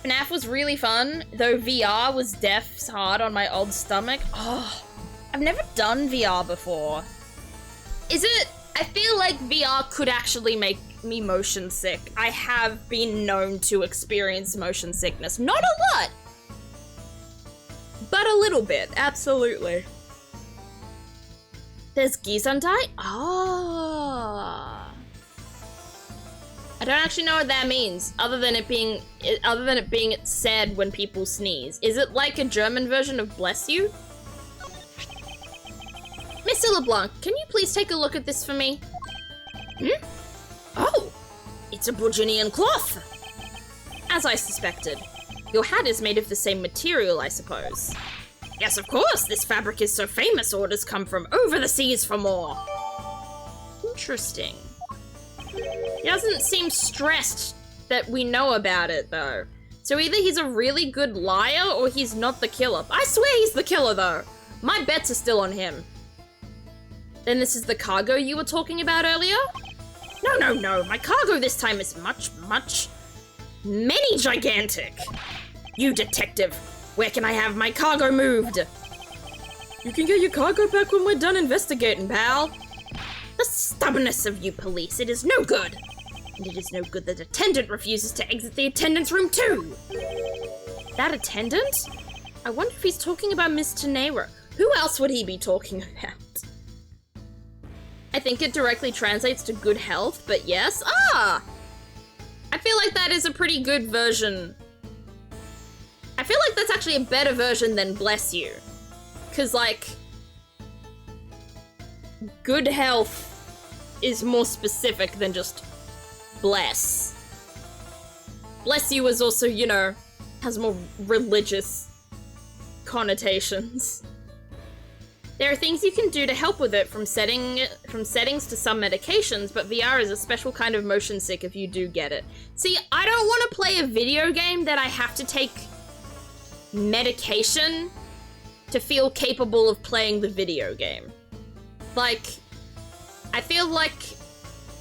FNAF was really fun, though VR was death's hard on my old stomach. Oh, I've never done VR before. Is it? I feel like VR could actually make me motion sick. I have been known to experience motion sickness. Not a lot, but a little bit, absolutely. There's Gesundheit? Ah. I don't actually know what that means, other than it being said when people sneeze. Is it like a German version of bless you? Mr. LeBlanc, can you please take a look at this for me? Hmm? Oh, it's a Burginian cloth. As I suspected. Your hat is made of the same material, I suppose. Yes, of course. This fabric is so famous, orders come from over the seas for more. Interesting. He doesn't seem stressed that we know about it, though. So either he's a really good liar or he's not the killer. I swear he's the killer, though. My bets are still on him. Then this is the cargo you were talking about earlier? No. My cargo this time is many gigantic. You detective, where can I have my cargo moved?
You can get your cargo back when we're done investigating, pal.
The stubbornness of you police, it is no good. And it is no good that attendant refuses to exit the attendance room too. That attendant? I wonder if he's talking about Miss Tenera. Who else would he be talking about? I think it directly translates to good health, but yes. Ah! I feel like that is a pretty good version. I feel like that's actually a better version than bless you. 'Cause like, good health is more specific than just bless. Bless you is also, you know, has more religious connotations. There are things you can do to help with it, from settings to some medications, but VR is a special kind of motion sick if you do get it. See, I don't want to play a video game that I have to take medication to feel capable of playing the video game. Like, I feel like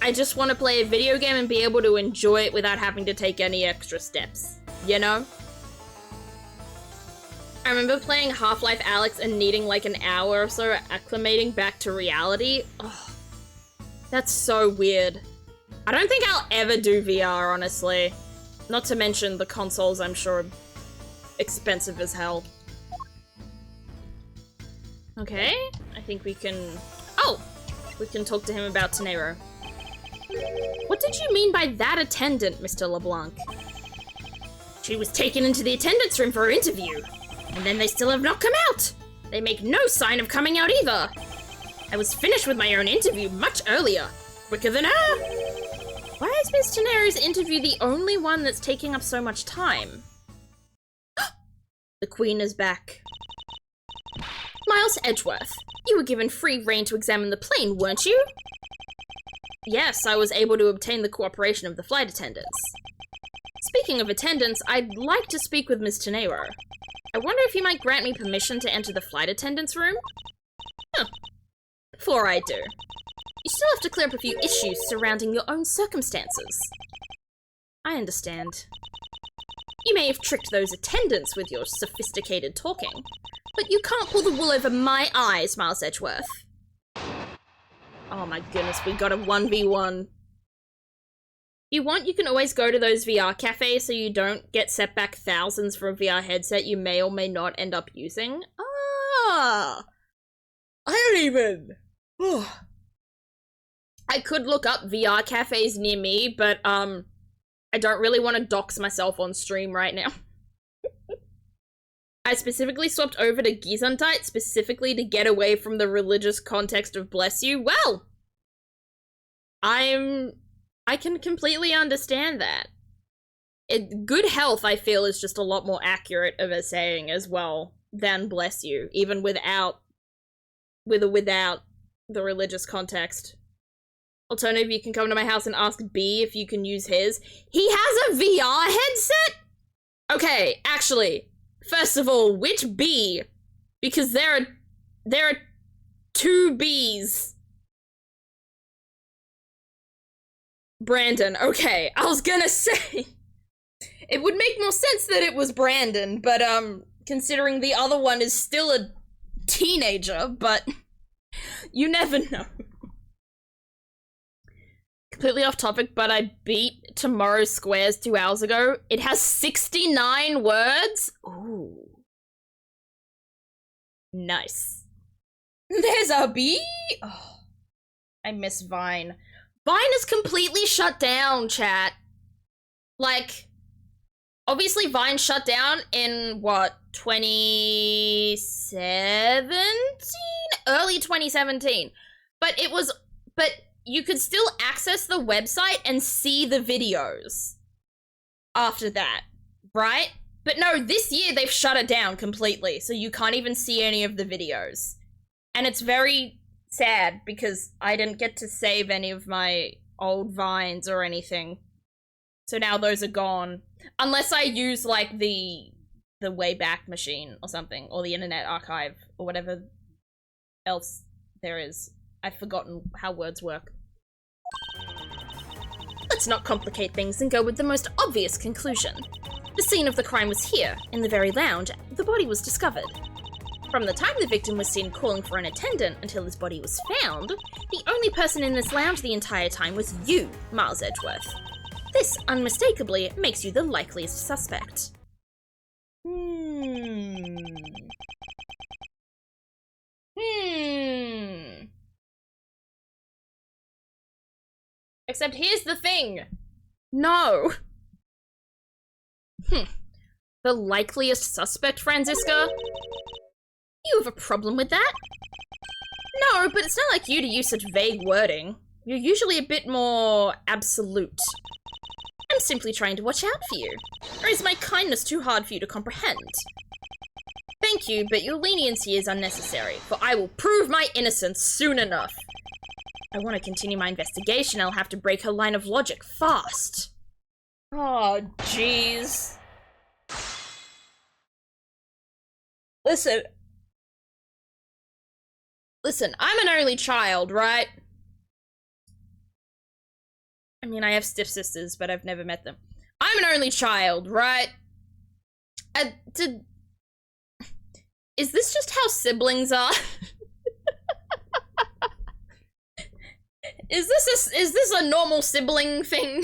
I just want to play a video game and be able to enjoy it without having to take any extra steps, you know? I remember playing Half-Life Alyx and needing like an hour or so acclimating back to reality. Oh, that's so weird. I don't think I'll ever do VR, honestly. Not to mention the consoles, I'm sure, are expensive as hell. Okay, I think we can... Oh! We can talk to him about Tenero. What did you mean by that attendant, Mr. LeBlanc? She was taken into the attendance room for her interview. And then they still have not come out! They make no sign of coming out either! I was finished with my own interview much earlier. Quicker than her! Why is Miss Tenero's interview the only one that's taking up so much time? The Queen is back. Miles Edgeworth, you were given free rein to examine the plane, weren't you? Yes, I was able to obtain the cooperation of the flight attendants. Speaking of attendants, I'd like to speak with Miss Tenero. I wonder if you might grant me permission to enter the flight attendant's room? Huh. Before I do, you still have to clear up a few issues surrounding your own circumstances. I understand. You may have tricked those attendants with your sophisticated talking, but you can't pull the wool over my eyes, Miles Edgeworth. Oh my goodness, we got a 1v1. You want, you can always go to those VR cafes so you don't get set back thousands for a VR headset you may or may not end up using. Ah! I don't even... I could look up VR cafes near me, but, I don't really want to dox myself on stream right now. I specifically swapped over to Gesundheit specifically to get away from the religious context of bless you. Well, I can completely understand that. Good health, I feel, is just a lot more accurate of a saying as well than bless you, even without the religious context. Alternative, you can come to my house and ask B if you can use his. He has a VR headset? Okay, actually, first of all, which B? Because there are two Bs. Brandon, okay. I was gonna say, it would make more sense that it was Brandon, but, considering the other one is still a teenager, but you never know. Completely off topic, but I beat Tomorrow's Squares 2 hours ago. It has 69 words. Ooh. Nice. There's a bee. Oh, I miss Vine. Vine is completely shut down, chat. Like, obviously Vine shut down in, what, 2017? Early 2017. But you could still access the website and see the videos after that, right? But no, this year they've shut it down completely, so you can't even see any of the videos. And it's very sad because I didn't get to save any of my old Vines or anything. So now those are gone. Unless I use, like, the Wayback Machine or something, or the Internet Archive, or whatever else there is. I've forgotten how words work. Let's not complicate things and go with the most obvious conclusion. The scene of the crime was here, in the very lounge the body was discovered. From the time the victim was seen calling for an attendant until his body was found, the only person in this lounge the entire time was you, Miles Edgeworth. This, unmistakably, makes you the likeliest suspect. Except here's the thing. No. The likeliest suspect, Franziska? You have a problem with that? No, but it's not like you to use such vague wording. You're usually a bit more absolute. I'm simply trying to watch out for you. Or is my kindness too hard for you to comprehend? Thank you, but your leniency is unnecessary, for I will prove my innocence soon enough. I want to continue my investigation, I'll have to break her line of logic fast. Oh, jeez. Listen, I'm an only child, right? I mean, I have stepsisters, but I've never met them. I'm an only child, right? Is this just how siblings are? Is this a normal sibling thing?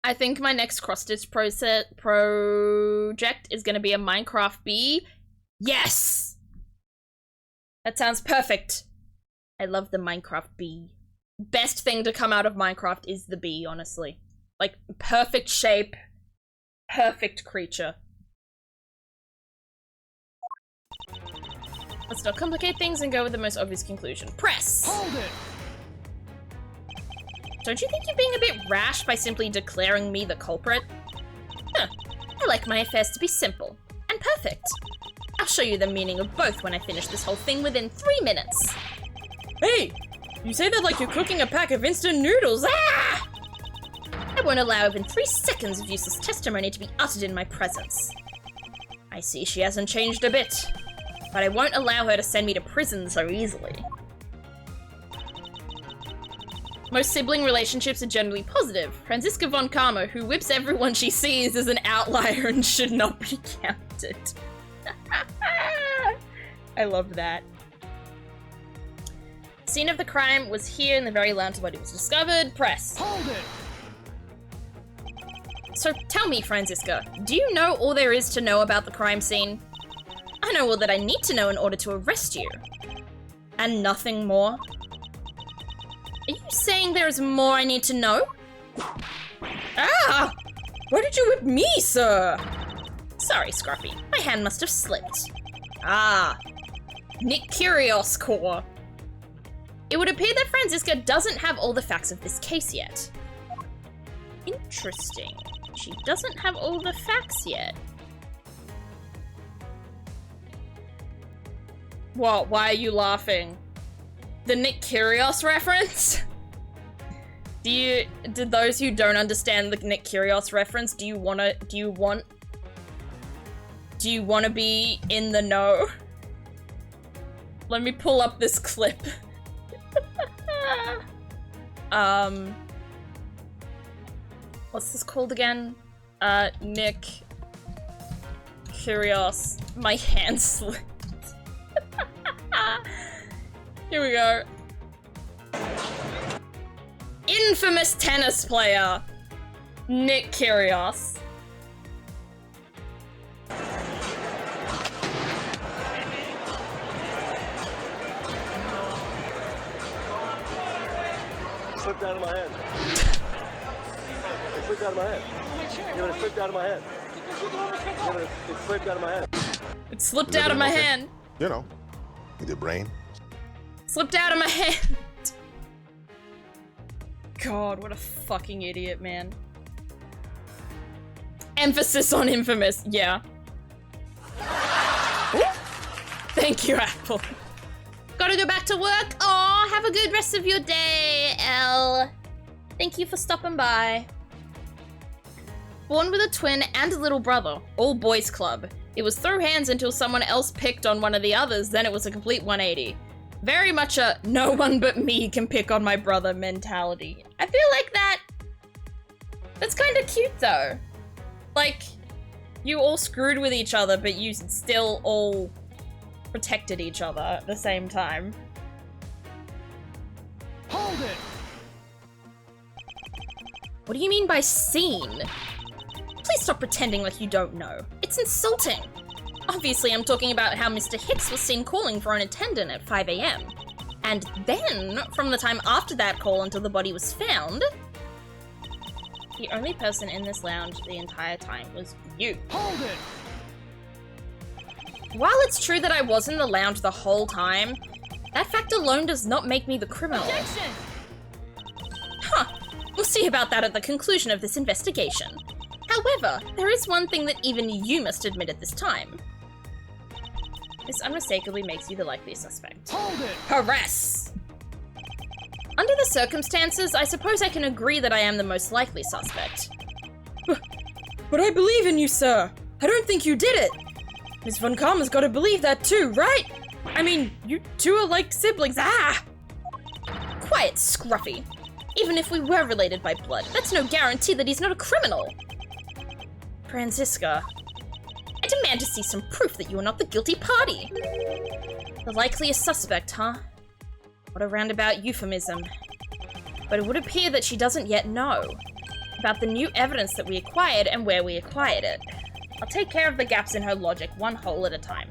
I think my next cross-stitch project is gonna be a Minecraft bee. Yes! That sounds perfect. I love the Minecraft bee. Best thing to come out of Minecraft is the bee, honestly. Like, perfect shape, perfect creature. Let's not complicate things and go with the most obvious conclusion. Press!
Hold it!
Don't you think you're being a bit rash by simply declaring me the culprit? Huh. I like my affairs to be simple and perfect. I'll show you the meaning of both when I finish this whole thing within 3 minutes.
Hey! You say that like you're cooking a pack of instant noodles! Ah!
I won't allow even 3 seconds of useless testimony to be uttered in my presence. I see she hasn't changed a bit, but I won't allow her to send me to prison so easily. Most sibling relationships are generally positive. Franziska von Karma, who whips everyone she sees, is an outlier and should not be counted. I love that. Scene of the crime was here in the very lounge the body was discovered. Press.
Hold it!
So tell me, Franziska, do you know all there is to know about the crime scene? I know all that I need to know in order to arrest you. And nothing more? Are you saying there is more I need to know?
Ah! Why did you whip me, sir?
Sorry, Scruffy. My hand must have slipped. Ah. Nick Curios Core. It would appear that Franziska doesn't have all the facts of this case yet. Interesting. She doesn't have all the facts yet. What? Why are you laughing? The Nick Curios reference? Did those who don't understand the Nick Curios reference, do you wanna be in the know? Let me pull up this clip. What's this called again? Nick Curios. My hand slipped. Here we go. Infamous tennis player, Nick Kyrgios.
slipped out of my hand. It slipped out of my hand. Yeah, but it slipped out of my hand. Yeah, but it slipped out of my hand.
It slipped out of my hand.
You know, with your brain.
Slipped out of my hand. God, what a fucking idiot, man. Emphasis on infamous, yeah. Thank you, Apple. Gotta go back to work. Aw, have a good rest of your day, Elle. Thank you for stopping by. Born with a twin and a little brother, all boys club. It was throw hands until someone else picked on one of the others, then it was a complete 180. Very much a no one but me can pick on my brother mentality. I feel like that's kind of cute though. Like, you all screwed with each other, but you still all protected each other at the same time.
Hold it!
What do you mean by seen? Please stop pretending like you don't know. It's insulting. Obviously, I'm talking about how Mr. Hicks was seen calling for an attendant at 5 AM. And then, from the time after that call until the body was found, the only person in this lounge the entire time was you.
Hold it!
While it's true that I was in the lounge the whole time, that fact alone does not make me the criminal.
Objection!
Huh. We'll see about that at the conclusion of this investigation. However, there is one thing that even you must admit at this time. This unmistakably makes you the likely suspect.
Hold it!
Harass! Under the circumstances, I suppose I can agree that I am the most likely suspect.
But I believe in you, sir. I don't think you did it. Miss Von Karma's gotta believe that too, right? I mean, you two are like siblings. Ah!
Quiet, Scruffy. Even if we were related by blood, that's no guarantee that he's not a criminal. Franziska, I demand to see some proof that you are not the guilty party. The likeliest suspect, huh? What a roundabout euphemism. But it would appear that she doesn't yet know about the new evidence that we acquired and where we acquired it. I'll take care of the gaps in her logic, one hole at a time.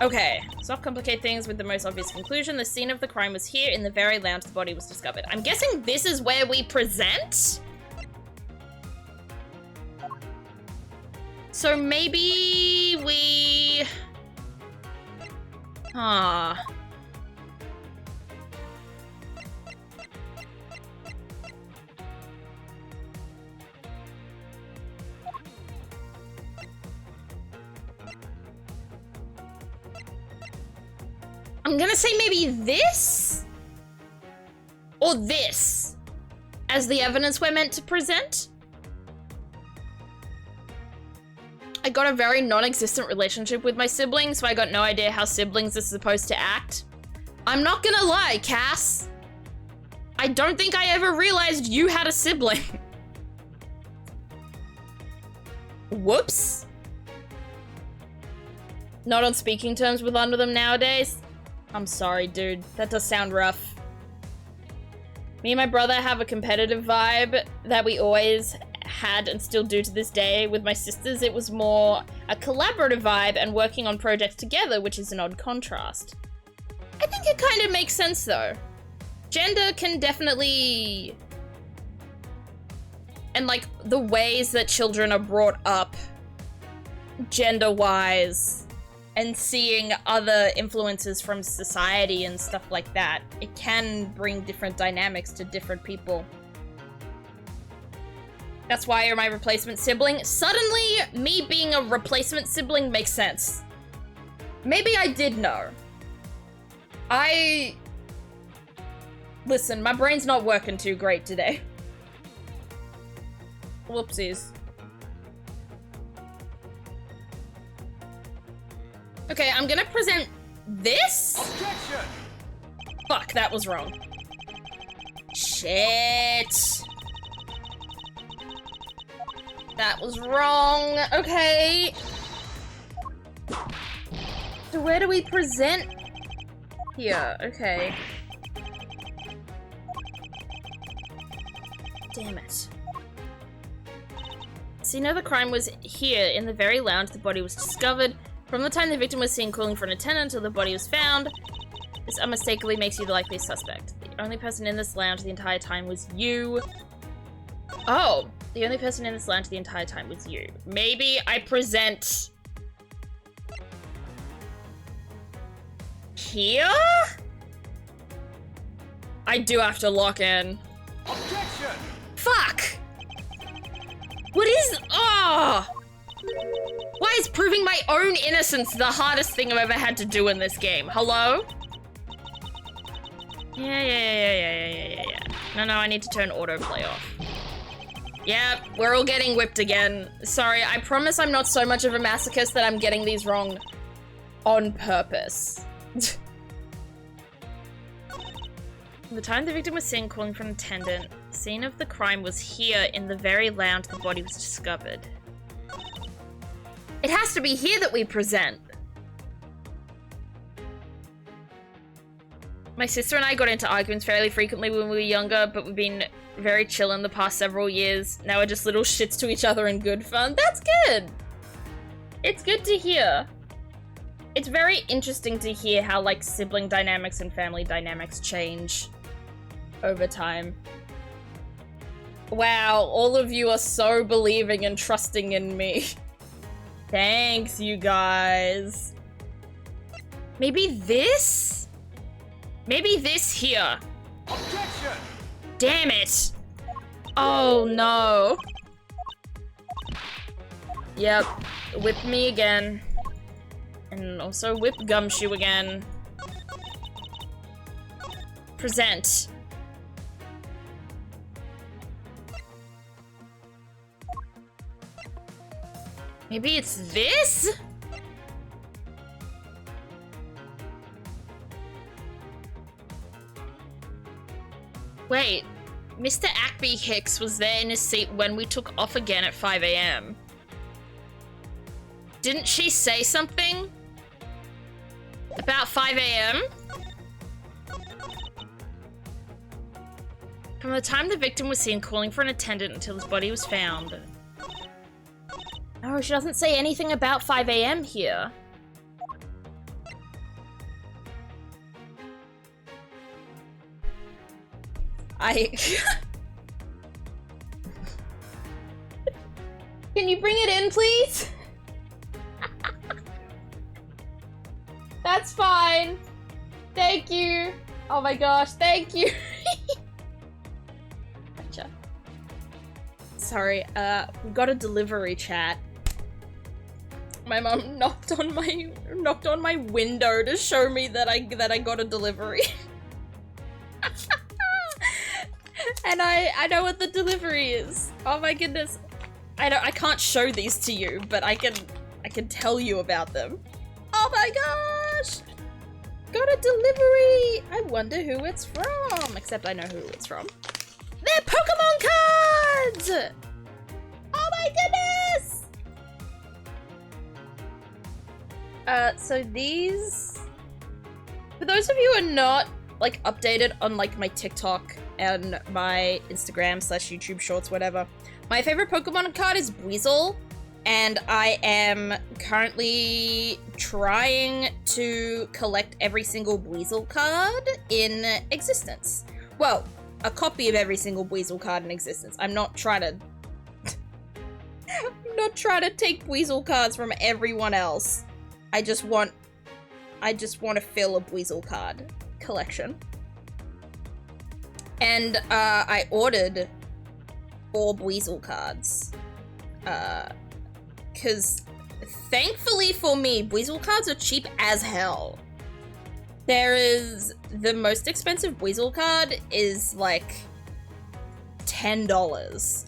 Okay, let's not complicate things with the most obvious conclusion. The scene of the crime was here in the very lounge the body was discovered. I'm guessing this is where we present? So maybe we... I'm gonna say maybe this? Or this? As the evidence we're meant to present? I got a very non-existent relationship with my siblings, so I got no idea how siblings are supposed to act. I'm not gonna lie, Cass. I don't think I ever realized you had a sibling. Whoops. Not on speaking terms with one of them nowadays. I'm sorry, dude. That does sound rough. Me and my brother have a competitive vibe that we always had and still do to this day. With my sisters, it was more a collaborative vibe and working on projects together, which is an odd contrast. I think it kind of makes sense, though. Gender can definitely... And, like, the ways that children are brought up gender-wise and seeing other influences from society and stuff like that, it can bring different dynamics to different people. That's why you're my replacement sibling. Suddenly, me being a replacement sibling makes sense. Maybe I did know. Listen, my brain's not working too great today. Whoopsies. Okay, I'm gonna present this?
Objection!
Fuck, that was wrong. Shit. That was wrong. Okay. So where do we present? Here, okay. Damn it. Scene of the crime was here in the very lounge the body was discovered. From the time the victim was seen calling for an attendant until the body was found, This unmistakably makes you the likeliest suspect. The only person in this lounge the entire time was you. Oh, the only person in this lounge the entire time was you. Maybe I present... here? I do have to lock in.
Objection!
Fuck! What is... oh! Why is proving my own innocence the hardest thing I've ever had to do in this game? Hello? Yeah. No, I need to turn autoplay off. Yep, we're all getting whipped again. Sorry, I promise I'm not so much of a masochist that I'm getting these wrong on purpose. From the time the victim was seen calling for an attendant, the scene of the crime was here in the very lounge the body was discovered. It has to be here that we present. My sister and I got into arguments fairly frequently when we were younger, but we've been very chill in the past several years. Now we're just little shits to each other and good fun. That's good. It's good to hear. It's very interesting to hear how, like, sibling dynamics and family dynamics change over time. Wow, all of you are so believing and trusting in me. Thanks, you guys. Maybe this? Maybe this here.
Objection!
Damn it. Oh, no. Yep, whip me again. And also whip Gumshoe again. Present. Maybe it's this? Wait, Mr. Ackby Hicks was there in his seat when we took off again at 5 AM. Didn't she say something? About 5 AM? From the time the victim was seen calling for an attendant until his body was found. Oh, she doesn't say anything about 5 AM here. Can you bring it in, please? That's fine. Thank you. Oh my gosh, thank you. Gotcha. Sorry, we got a delivery chat. My mom knocked on my window to show me that I got a delivery. And I know what the delivery is. Oh my goodness. I can't show these to you, but I can tell you about them. Oh my gosh! Got a delivery! I wonder who it's from. Except I know who it's from. They're Pokemon cards! Oh my goodness! So these... For those of you who are not, like, updated on, like, my TikTok and my Instagram/YouTube shorts, whatever, my favorite Pokemon card is Weasel. And I am currently trying to collect every single Weasel card in existence. Well, a copy of every single Weasel card in existence. I'm not trying to... I'm not trying to take Weasel cards from everyone else. I just want to fill a Weasel card collection. And, I ordered 4 Weasel cards. Because thankfully for me, Weasel cards are cheap as hell. There is the most expensive Weasel card is like $10.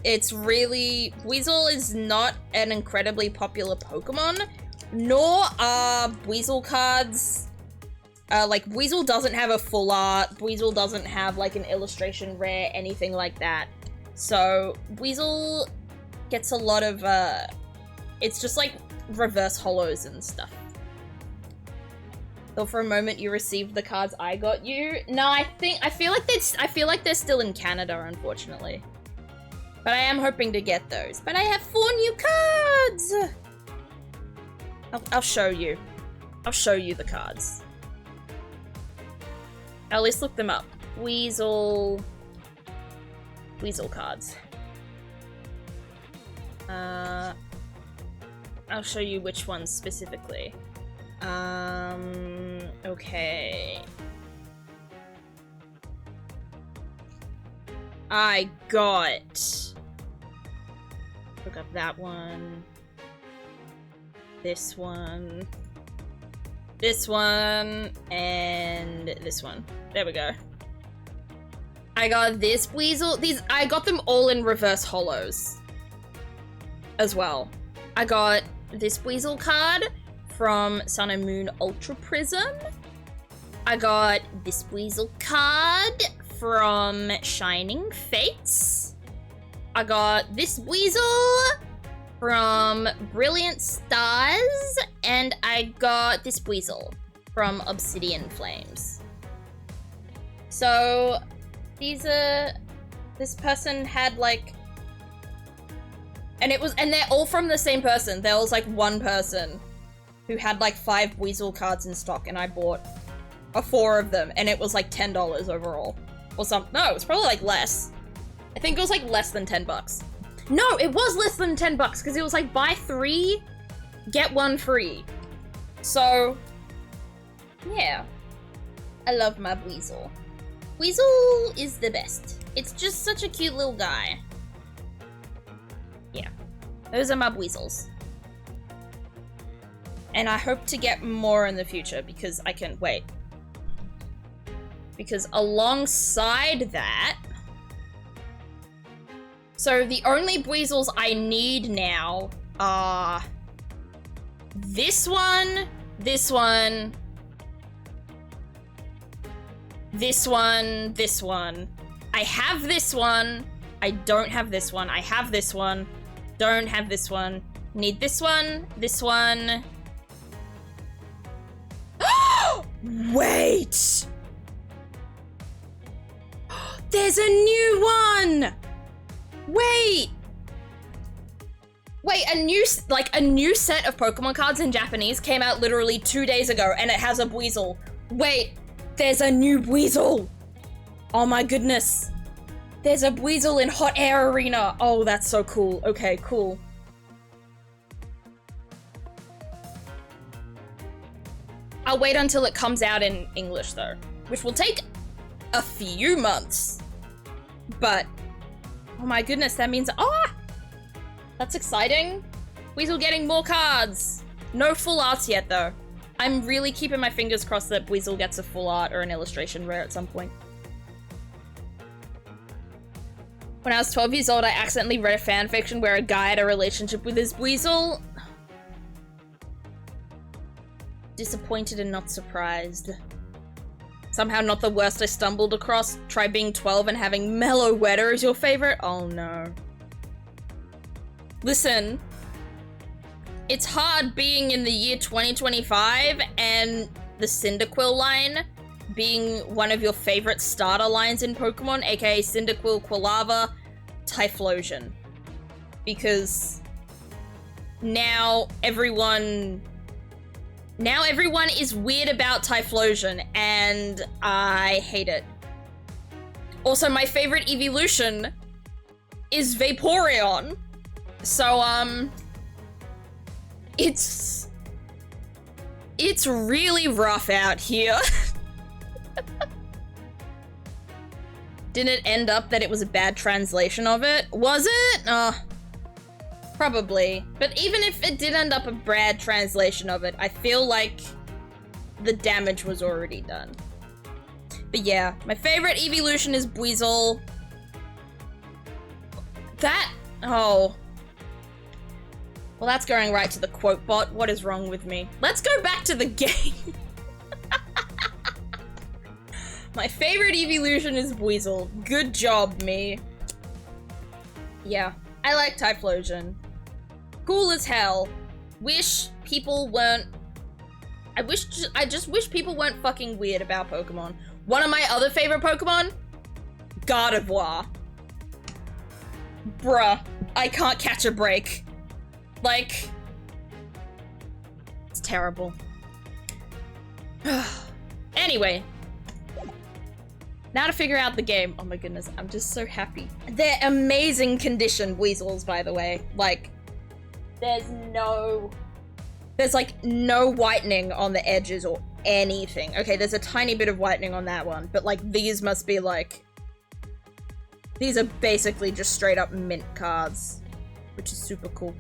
It's really... Weasel is not an incredibly popular Pokemon, nor are Weasel cards... like, Weasel doesn't have a full art, Weasel doesn't have like an illustration rare, anything like that. So, Weasel gets a lot of, it's just like reverse holos and stuff. Thought for a moment you received the cards I got you. No, I feel like they're still in Canada, unfortunately. But I am hoping to get those. But I have 4 new cards! I'll show you. I'll show you the cards. At least look them up. Weasel cards. I'll show you which ones specifically. Okay. I got... Look up that one. This one. This one. And this one. There we go. I got this Weasel. I got them all in reverse holos. As well. I got this Weasel card from Sun and Moon Ultra Prism. I got this Weasel card from Shining Fates. I got this Weasel from Brilliant Stars, and I got this Weasel from Obsidian Flames. So these are, this person had like, and they're all from the same person. There was like one person who had like 5 Weasel cards in stock, and I bought 4 of them, and it was like $10 overall. Or no, it was probably like less. I think it was like less than 10 bucks. No, it was less than 10 bucks, because it was like buy 3, get 1 free. So, yeah. I love my Weasel. Weasel is the best. It's just such a cute little guy. Yeah. Those are my Weasels. And I hope to get more in the future, because I can wait. Because alongside that... So the only Weasels I need now are... This one, this one... This one, this one. I have this one. I don't have this one. I have this one. Don't have this one. Need this one, this one... Wait! There's a new one! Wait! Wait, a new set of Pokemon cards in Japanese came out literally 2 days ago, and it has a Weasel. Wait, there's a new Weasel! Oh my goodness. There's a Weasel in Hot Air Arena. Oh, that's so cool. Okay, cool. I'll wait until it comes out in English though, which will take a few months. But, oh my goodness, that means, that's exciting. Weasel getting more cards. No full arts yet though. I'm really keeping my fingers crossed that Weasel gets a full art or an illustration rare at some point. When I was 12 years old, I accidentally read a fanfiction where a guy had a relationship with his Weasel. Disappointed and not surprised. Somehow not the worst I stumbled across. Try being 12 and having Mellow Wetter as your favorite? Oh no. Listen. It's hard being in the year 2025 and the Cyndaquil line being one of your favorite starter lines in Pokemon, aka Cyndaquil, Quilava, Typhlosion. Because now everyone is weird about Typhlosion, and I hate it. Also, my favorite evolution is Vaporeon. So, it's really rough out here. Didn't it end up that it was a bad translation of it? Was it? Probably. But even if it did end up a bad translation of it, I feel like the damage was already done. But yeah, my favorite evolution is Weasel. Oh. Well, that's going right to the quote bot. What is wrong with me? Let's go back to the game. My favorite evolution is Weasel. Good job, me. Yeah, I like Typhlosion. Cool as hell. Wish people weren't... I just wish people weren't fucking weird about Pokemon. One of my other favorite Pokemon? Gardevoir. Bruh, I can't catch a break. Like... It's terrible. Anyway. Now to figure out the game. Oh my goodness, I'm just so happy. They're amazing condition weasels, by the way. Like, there's like no whitening on the edges or anything. Okay, there's a tiny bit of whitening on that one, but like these must be like, these are basically just straight up mint cards, which is super cool.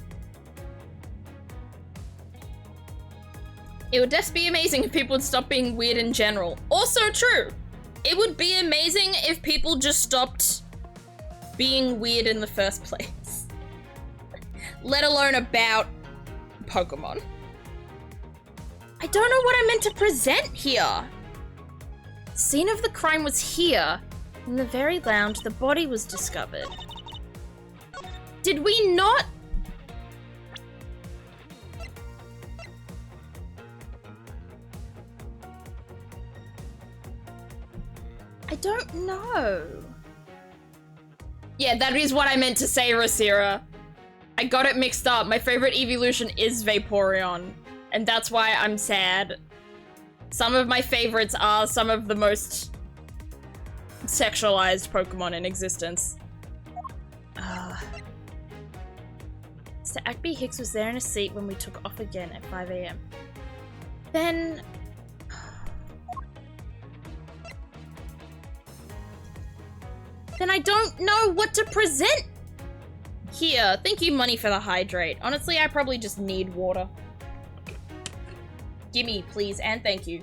It would just be amazing if people would stop being weird in general. Also true. It would be amazing if people just stopped being weird in the first place. Let alone about Pokemon. I don't know what I meant to present here. Scene of the crime was here. In the very lounge, the body was discovered. Did we not? I don't know. Yeah, that is what I meant to say, Rosira. I got it mixed up. My favorite evolution is Vaporeon, and that's why I'm sad. Some of my favorites are some of the most sexualized Pokemon in existence. Mr. Ackby Hicks was there in a seat when we took off again at 5 AM. Then I don't know what to present here. Thank you, money, for the hydrate. Honestly, I probably just need water. Gimme, please, and thank you.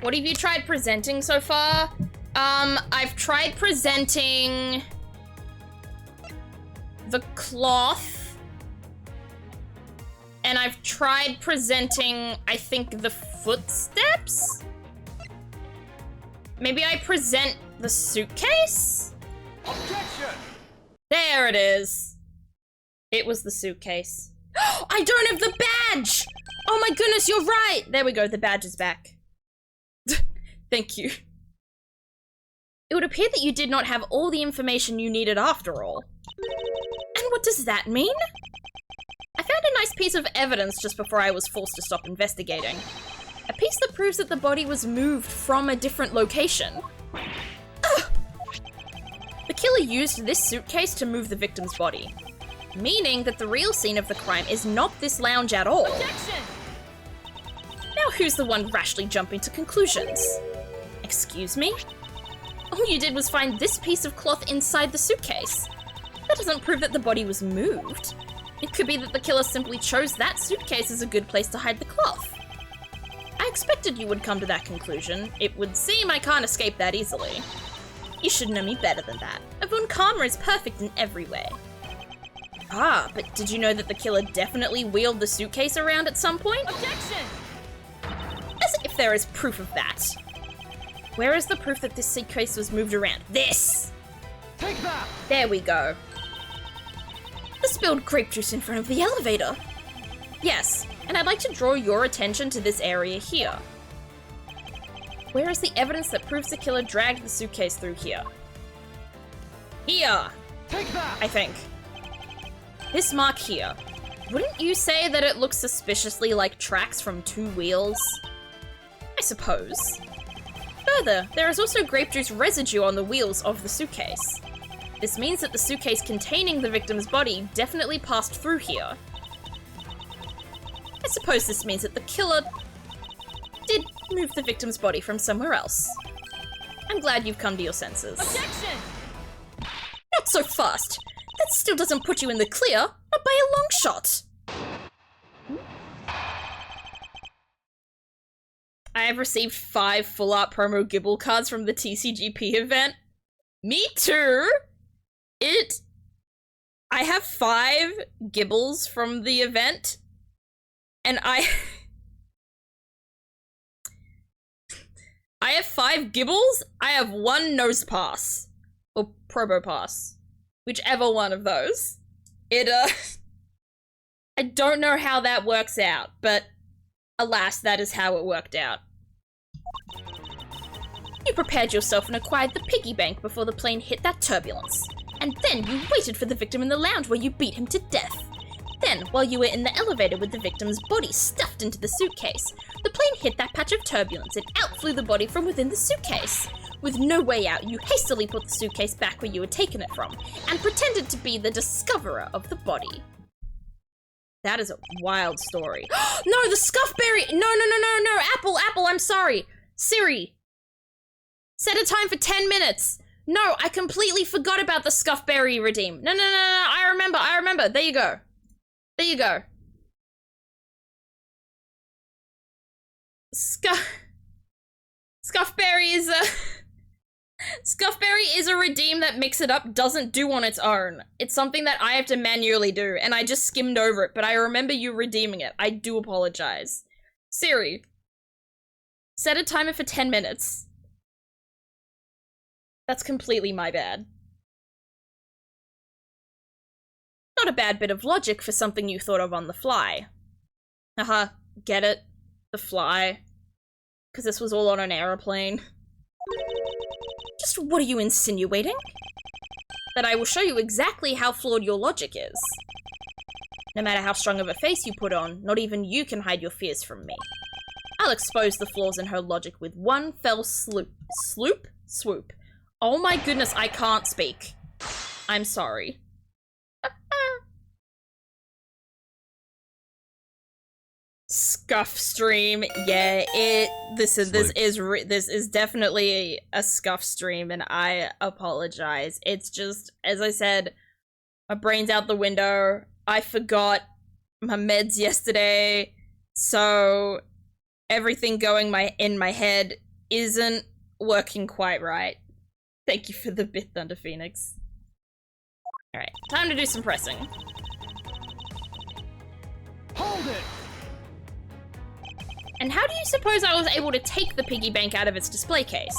What have you tried presenting so far? I've tried presenting the cloth, and I've tried presenting, I think, the footsteps? Maybe I present the suitcase?
Objection!
There it is. It was the suitcase. I don't have the badge! Oh my goodness, you're right! There we go, the badge is back. Thank you. It would appear that you did not have all the information you needed after all. And what does that mean? I found a nice piece of evidence just before I was forced to stop investigating. A piece that proves that the body was moved from a different location. Ugh. The killer used this suitcase to move the victim's body, meaning that the real scene of the crime is not this lounge at all.
Objection!
Now who's the one rashly jumping to conclusions? Excuse me? All you did was find this piece of cloth inside the suitcase. That doesn't prove that the body was moved. It could be that the killer simply chose that suitcase as a good place to hide the cloth. I expected you would come to that conclusion. It would seem I can't escape that easily. You should know me better than that. Von Karma is perfect in every way. Ah, but did you know that the killer definitely wheeled the suitcase around at some point?
Objection!
As if there is proof of that. Where is the proof that this suitcase was moved around? This!
Take that!
There we go. The spilled grape juice in front of the elevator. Yes, and I'd like to draw your attention to this area here. Where is the evidence that proves the killer dragged the suitcase through here? Here!
Take that!
I think. This mark here. Wouldn't you say that it looks suspiciously like tracks from two wheels? I suppose. Further, there is also grape juice residue on the wheels of the suitcase. This means that the suitcase containing the victim's body definitely passed through here. I suppose this means that the killer did move the victim's body from somewhere else. I'm glad you've come to your senses.
Objection!
Not so fast. That still doesn't put you in the clear, not by a long shot. I have received 5 full art promo Gibble cards from the TCGP event. Me too! I have 5 Gibbles from the event, and I have 5 Gibbles, I have 1 Nose Pass. Or Probo Pass. Whichever one of those. I don't know how that works out, but alas, that is how it worked out. You prepared yourself and acquired the piggy bank before the plane hit that turbulence. And then you waited for the victim in the lounge where you beat him to death. Then, while you were in the elevator with the victim's body stuffed into the suitcase, The plane hit that patch of turbulence and out flew the body from within the suitcase. With no way out, you hastily put the suitcase back where you had taken it from and pretended to be the discoverer of the body. That is a wild story. No, the scuffberry! No, Apple, I'm sorry. Siri, set a time for 10 minutes. No, I completely forgot about the scuffberry redeem. No, I remember. There you go. Scuffberry is a redeem that Mix It Up doesn't do on its own. It's something that I have to manually do, and I just skimmed over it, but I remember you redeeming it. I do apologize. Siri, set a timer for 10 minutes. That's completely my bad. Not a bad bit of logic for something you thought of on the fly. Haha, get it? The fly. Because this was all on an aeroplane. Just what are you insinuating? That I will show you exactly how flawed your logic is. No matter how strong of a face you put on, not even you can hide your fears from me. I'll expose the flaws in her logic with one fell swoop. Swoop. Oh my goodness, I can't speak. I'm sorry. Scuff stream, yeah, this is definitely a scuff stream, and I apologize. It's just, as I said, my brain's out the window. I forgot my meds yesterday, so everything going in my head isn't working quite right. Thank you for the bit, Thunder Phoenix. Alright, time to do some pressing.
Hold it!
And how do you suppose I was able to take the piggy bank out of its display case?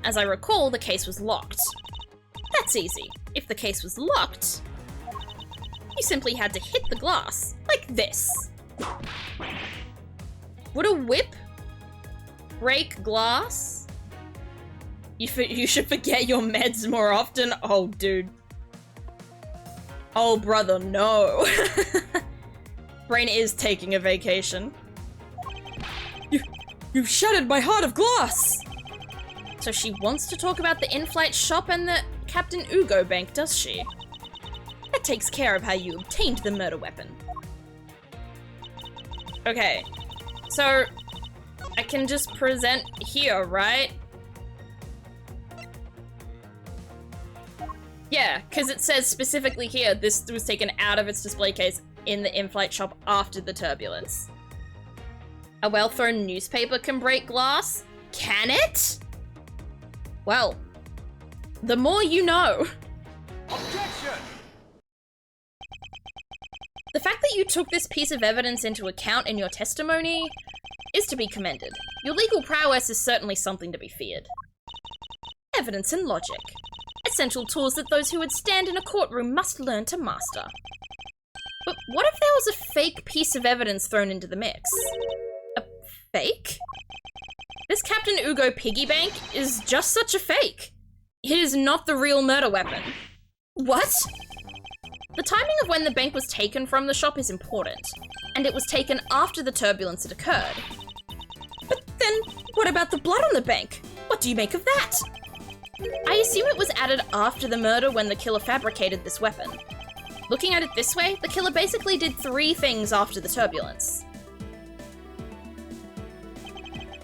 As I recall, the case was locked. That's easy. If the case was locked, you simply had to hit the glass, like this. Would a whip break glass? You should forget your meds more often? Oh, dude. Oh, brother, no. Brain is taking a vacation. You've shattered my heart of glass! So she wants to talk about the in-flight shop and the Captain Ugo bank, does she? That takes care of how you obtained the murder weapon. Okay, so I can just present here, right? Yeah, because it says specifically here, this was taken out of its display case in the in-flight shop after the turbulence. A well-thrown newspaper can break glass? Can it? Well, the more you know.
Objection!
The fact that you took this piece of evidence into account in your testimony is to be commended. Your legal prowess is certainly something to be feared. Evidence and logic. Essential tools that those who would stand in a courtroom must learn to master. But what if there was a fake piece of evidence thrown into the mix? A fake? This Captain Ugo piggy bank is just such a fake. It is not the real murder weapon. What? The timing of when the bank was taken from the shop is important, and it was taken after the turbulence had occurred. But then, what about the blood on the bank? What do you make of that? I assume it was added after the murder when the killer fabricated this weapon. Looking at it this way, the killer basically did 3 things after the turbulence.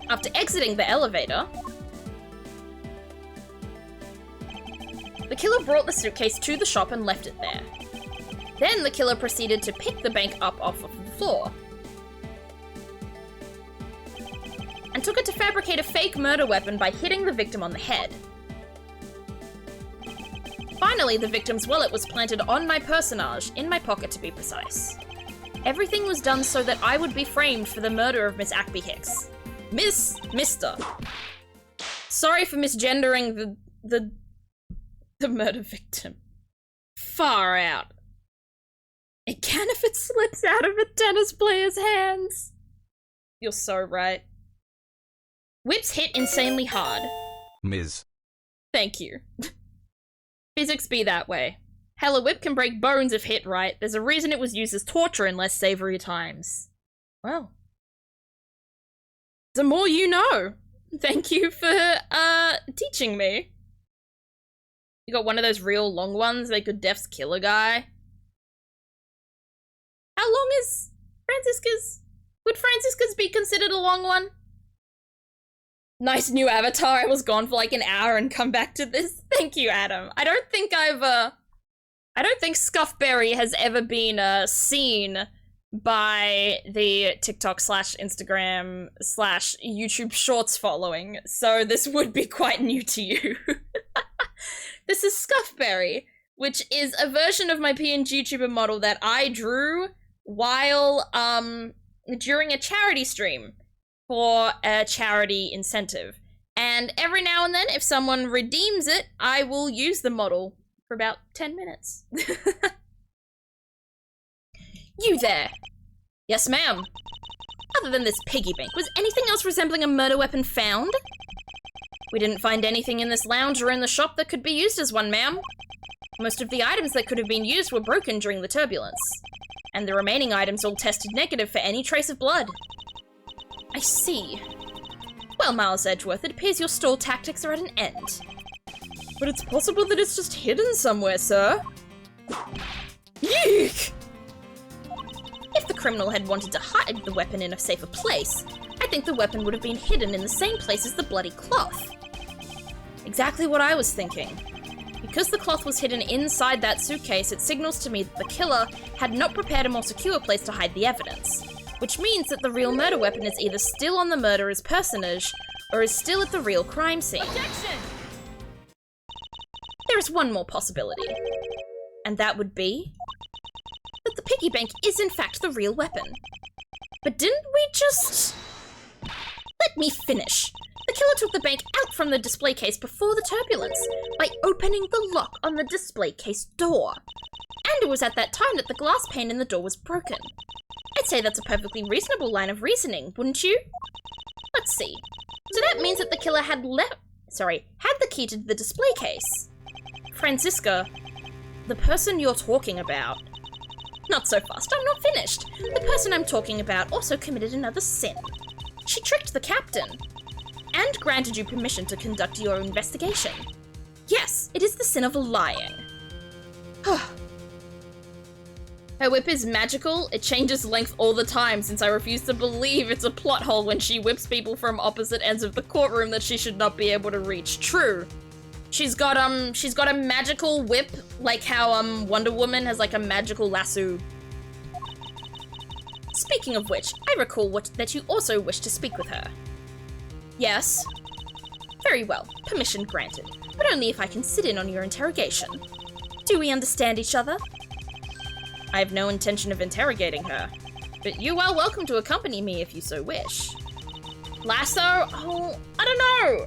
After exiting the elevator, the killer brought the suitcase to the shop and left it there. Then the killer proceeded to pick the bank up off of the floor and took it to fabricate a fake murder weapon by hitting the victim on the head. Finally, the victim's wallet was planted on my personage, in my pocket to be precise. Everything was done so that I would be framed for the murder of Miss Ackby Hicks. Mister. Sorry for misgendering the murder victim. Far out. It can if it slips out of a tennis player's hands. You're so right. Whips hit insanely hard.
Ms.
Thank you. Physics be that way. Hell, a whip can break bones if hit right. There's a reason it was used as torture in less savory times. Well. The more you know. Thank you for, teaching me. You got one of those real long ones they could defs kill a guy. How long is Francisca's? Would Francisca's be considered a long one? Nice new avatar. I was gone for like an hour and come back to this. Thank you, Adam. I don't think Scuffberry has ever been, seen by the TikTok / Instagram / YouTube Shorts following, so this would be quite new to you. This is Scuffberry, which is a version of my PNG YouTuber model that I drew while, during a charity stream for a charity incentive. And every now and then, if someone redeems it, I will use the model for about 10 minutes. You there. Yes, ma'am. Other than this piggy bank, was anything else resembling a murder weapon found? We didn't find anything in this lounge or in the shop that could be used as one, ma'am. Most of the items that could have been used were broken during the turbulence. And the remaining items all tested negative for any trace of blood. I see. Well, Miles Edgeworth, it appears your stall tactics are at an end.
But it's possible that it's just hidden somewhere, sir. Yeek!
If the criminal had wanted to hide the weapon in a safer place, I think the weapon would have been hidden in the same place as the bloody cloth. Exactly what I was thinking. Because the cloth was hidden inside that suitcase, it signals to me that the killer had not prepared a more secure place to hide the evidence. Which means that the real murder weapon is either still on the murderer's personage, or is still at the real crime scene. Objection! There is one more possibility. And that would be that the piggy bank is in fact the real weapon. But didn't we just... Let me finish. The killer took the bank out from the display case before the turbulence by opening the lock on the display case door. And it was at that time that the glass pane in the door was broken. I'd say that's a perfectly reasonable line of reasoning, wouldn't you? Let's see. So that means that the killer had the key to the display case. Francisca, the person you're talking about. Not so fast, I'm not finished. The person I'm talking about also committed another sin. She tricked the captain. And granted you permission to conduct your investigation. Yes, it is the sin of lying. Her whip is magical. It changes length all the time since I refuse to believe it's a plot hole when she whips people from opposite ends of the courtroom that she should not be able to reach. True. She's got a magical whip, like how Wonder Woman has like a magical lasso. Speaking of which, I recall that you also wish to speak with her. Yes. Very well, permission granted, but only if I can sit in on your interrogation. Do we understand each other? I have no intention of interrogating her, but you are welcome to accompany me if you so wish. Lasso? Oh, I don't know.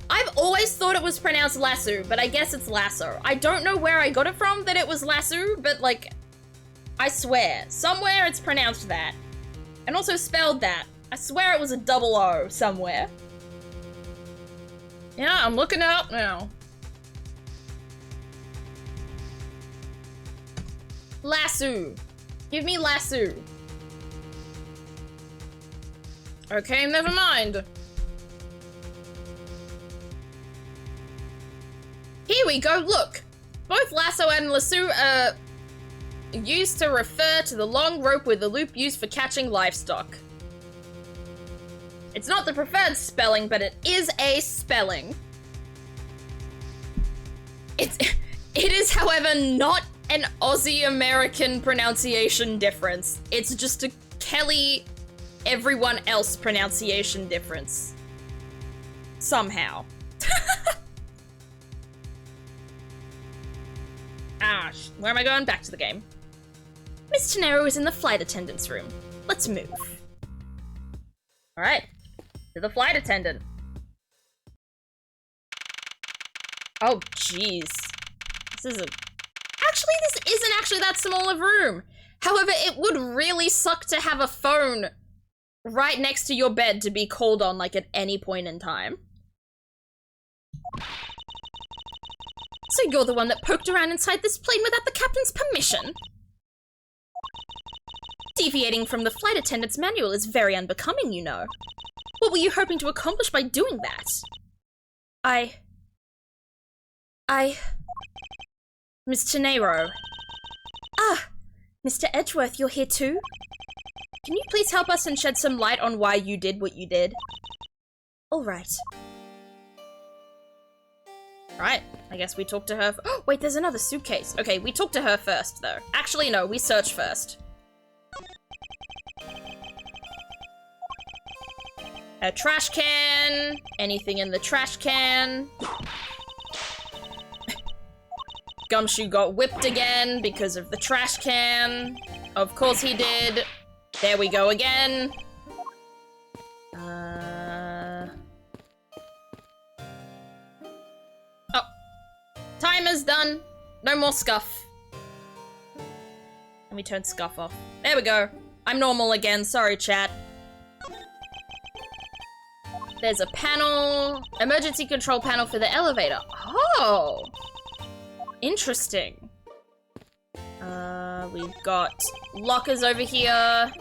I've always thought it was pronounced lasso, but I guess it's lasso. I don't know where I got it from that it was lasso, but like, I swear, somewhere it's pronounced that. And also spelled that. I swear it was a double O somewhere. Yeah, I'm looking it up now. Lasso. Give me lasso. Okay, never mind. Here we go, look! Both lasso and lasso are used to refer to the long rope with the loop used for catching livestock. It's not the preferred spelling, but it is a spelling. It is, however, not an Aussie-American pronunciation difference. It's just a Kelly everyone else pronunciation difference. Somehow. Where am I going? Back to the game. Miss Tenero is in the flight attendant's room. Let's move. Alright. To the flight attendant. Oh, jeez. This isn't actually that small of a room. However, it would really suck to have a phone right next to your bed to be called on, like, at any point in time. So you're the one that poked around inside this plane without the captain's permission? Deviating from the flight attendant's manual is very unbecoming, you know. What were you hoping to accomplish by doing that? Mr. Nero. Ah, Mr. Edgeworth, you're here too? Can you please help us and shed some light on why you did what you did? Alright. Right, I guess we talk to her. Oh, wait, there's another suitcase. Okay, we talk to her first, though. Actually, no, we search first. A trash can. Anything in the trash can. Gumshoe got whipped again because of the trash can. Of course he did. There we go again. Oh. Timer's done. No more scuff. Let me turn scuff off. There we go. I'm normal again. Sorry, chat. There's a panel. Emergency control panel for the elevator. Oh! Interesting. We've got lockers over here.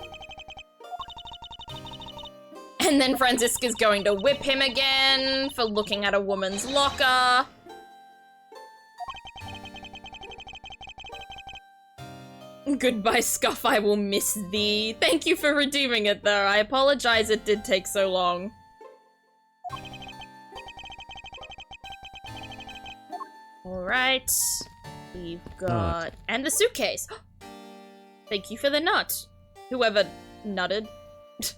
And then Franziska's going to whip him again for looking at a woman's locker. Goodbye, Scuff, I will miss thee. Thank you for redeeming it, though. I apologize it did take so long. Alright. We've got... And the suitcase! Thank you for the nut. Whoever nutted. It's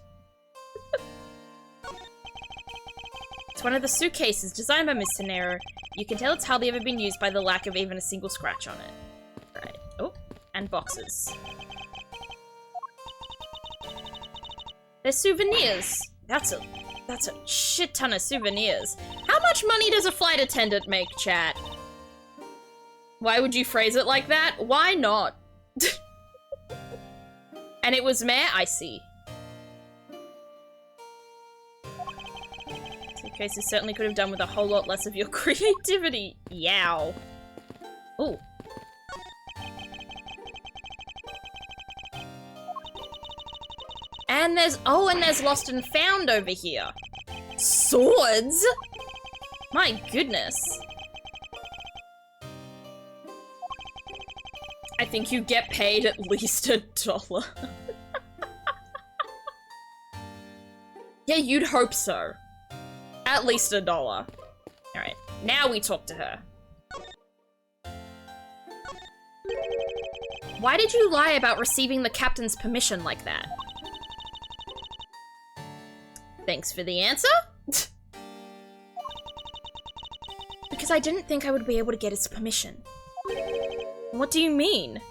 one of the suitcases designed by Mr. Nero. You can tell it's hardly ever been used by the lack of even a single scratch on it. Right. Oh, and boxes. They're souvenirs. That's a shit ton of souvenirs. How much money does a flight attendant make, chat? Why would you phrase it like that? Why not? And it was meh? I see. Suitcases certainly could have done with a whole lot less of your creativity. Yow. Ooh. And there's lost and found over here. Swords? My goodness. I think you get paid at least $1. Yeah, you'd hope so. At least $1. Alright, now we talk to her. Why did you lie about receiving the captain's permission like that? Thanks for the answer. Because I didn't think I would be able to get his permission. What do you mean?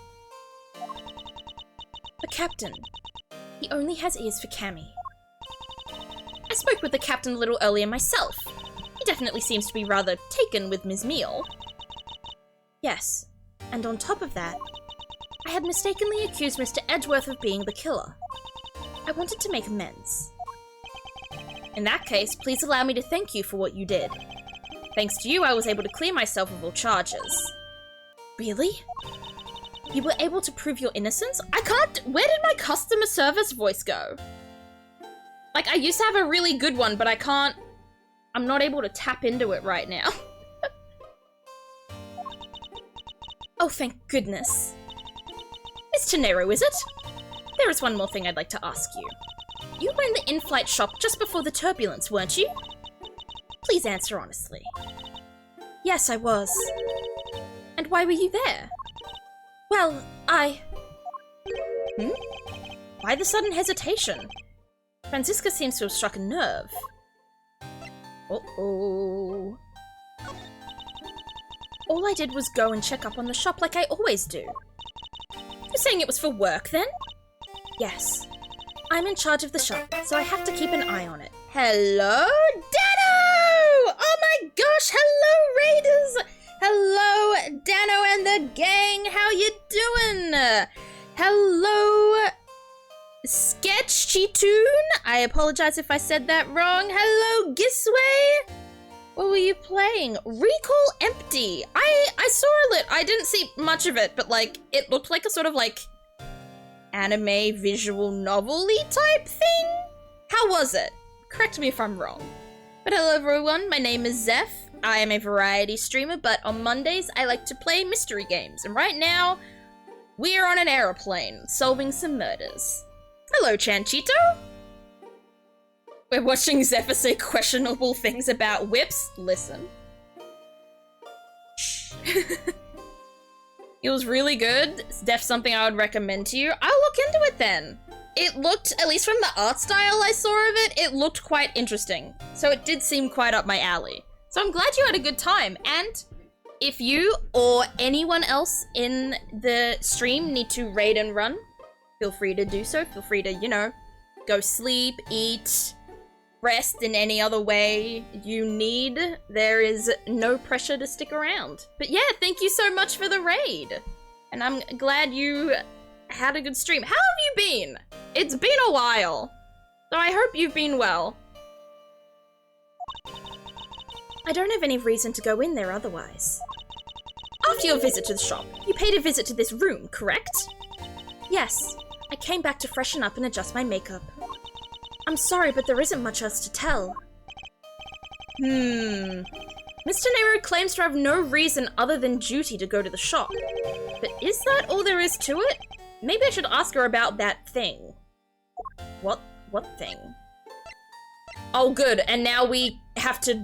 The captain. He only has ears for Cammy. I spoke with the captain a little earlier myself. He definitely seems to be rather taken with Ms. Meal. Yes, and on top of that, I had mistakenly accused Mr. Edgeworth of being the killer. I wanted to make amends. In that case, please allow me to thank you for what you did. Thanks to you, I was able to clear myself of all charges. Really? You were able to prove your innocence? I can't- Where did my customer service voice go? Like, I used to have a really good one, but I can't- I'm not able to tap into it right now. Oh, thank goodness. Mr. Nero, is it? There is one more thing I'd like to ask you. You were in the in-flight shop just before the turbulence, weren't you? Please answer honestly. Yes, I was. And why were you there? Well, Why the sudden hesitation? Franziska seems to have struck a nerve. Uh-oh. All I did was go and check up on the shop like I always do. You're saying it was for work, then? Yes. I'm in charge of the shop, so I have to keep an eye on it. Hello, Dano! Oh my gosh, hello, Raiders! Hello, Dano and the gang, how you doing? Hello, Sketchy Toon? I apologize if I said that wrong. Hello, Gisway? What were you playing? Recall Empty. I saw a lit. I didn't see much of it, but like, it looked like a sort of like anime visual novel-y type thing? How was it? Correct me if I'm wrong. But hello everyone, my name is Zeph. I am a variety streamer, but on Mondays I like to play mystery games, and right now we are on an aeroplane solving some murders. Hello, Chanchito. We're watching Zephyr say questionable things about whips. Listen. Shh. It was really good. It's def something I would recommend to you. I'll look into it then. It looked, at least from the art style I saw of it, it looked quite interesting. So it did seem quite up my alley. So I'm glad you had a good time. And if you or anyone else in the stream need to raid and run, feel free to do so. Feel free to, you know, go sleep, eat, rest in any other way you need. There is no pressure to stick around. But yeah, thank you so much for the raid. And I'm glad you had a good stream. How have you been? It's been a while. So I hope you've been well. I don't have any reason to go in there otherwise. After your visit to the shop, you paid a visit to this room, correct? Yes. I came back to freshen up and adjust my makeup. I'm sorry, but there isn't much else to tell. Mr. Nehru claims to have no reason other than duty to go to the shop. But is that all there is to it? Maybe I should ask her about that thing. What thing? Oh, good, and now we have to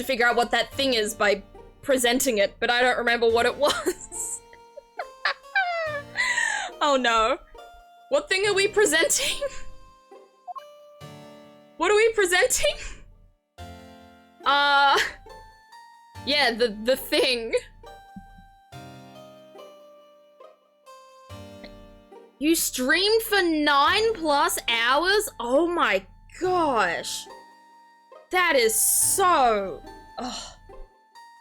figure out what that thing is by presenting it, but I don't remember what it was. Oh no. What thing are we presenting? What are we presenting? Yeah, the thing. You streamed for 9+ hours? Oh my gosh. That is so... Oh,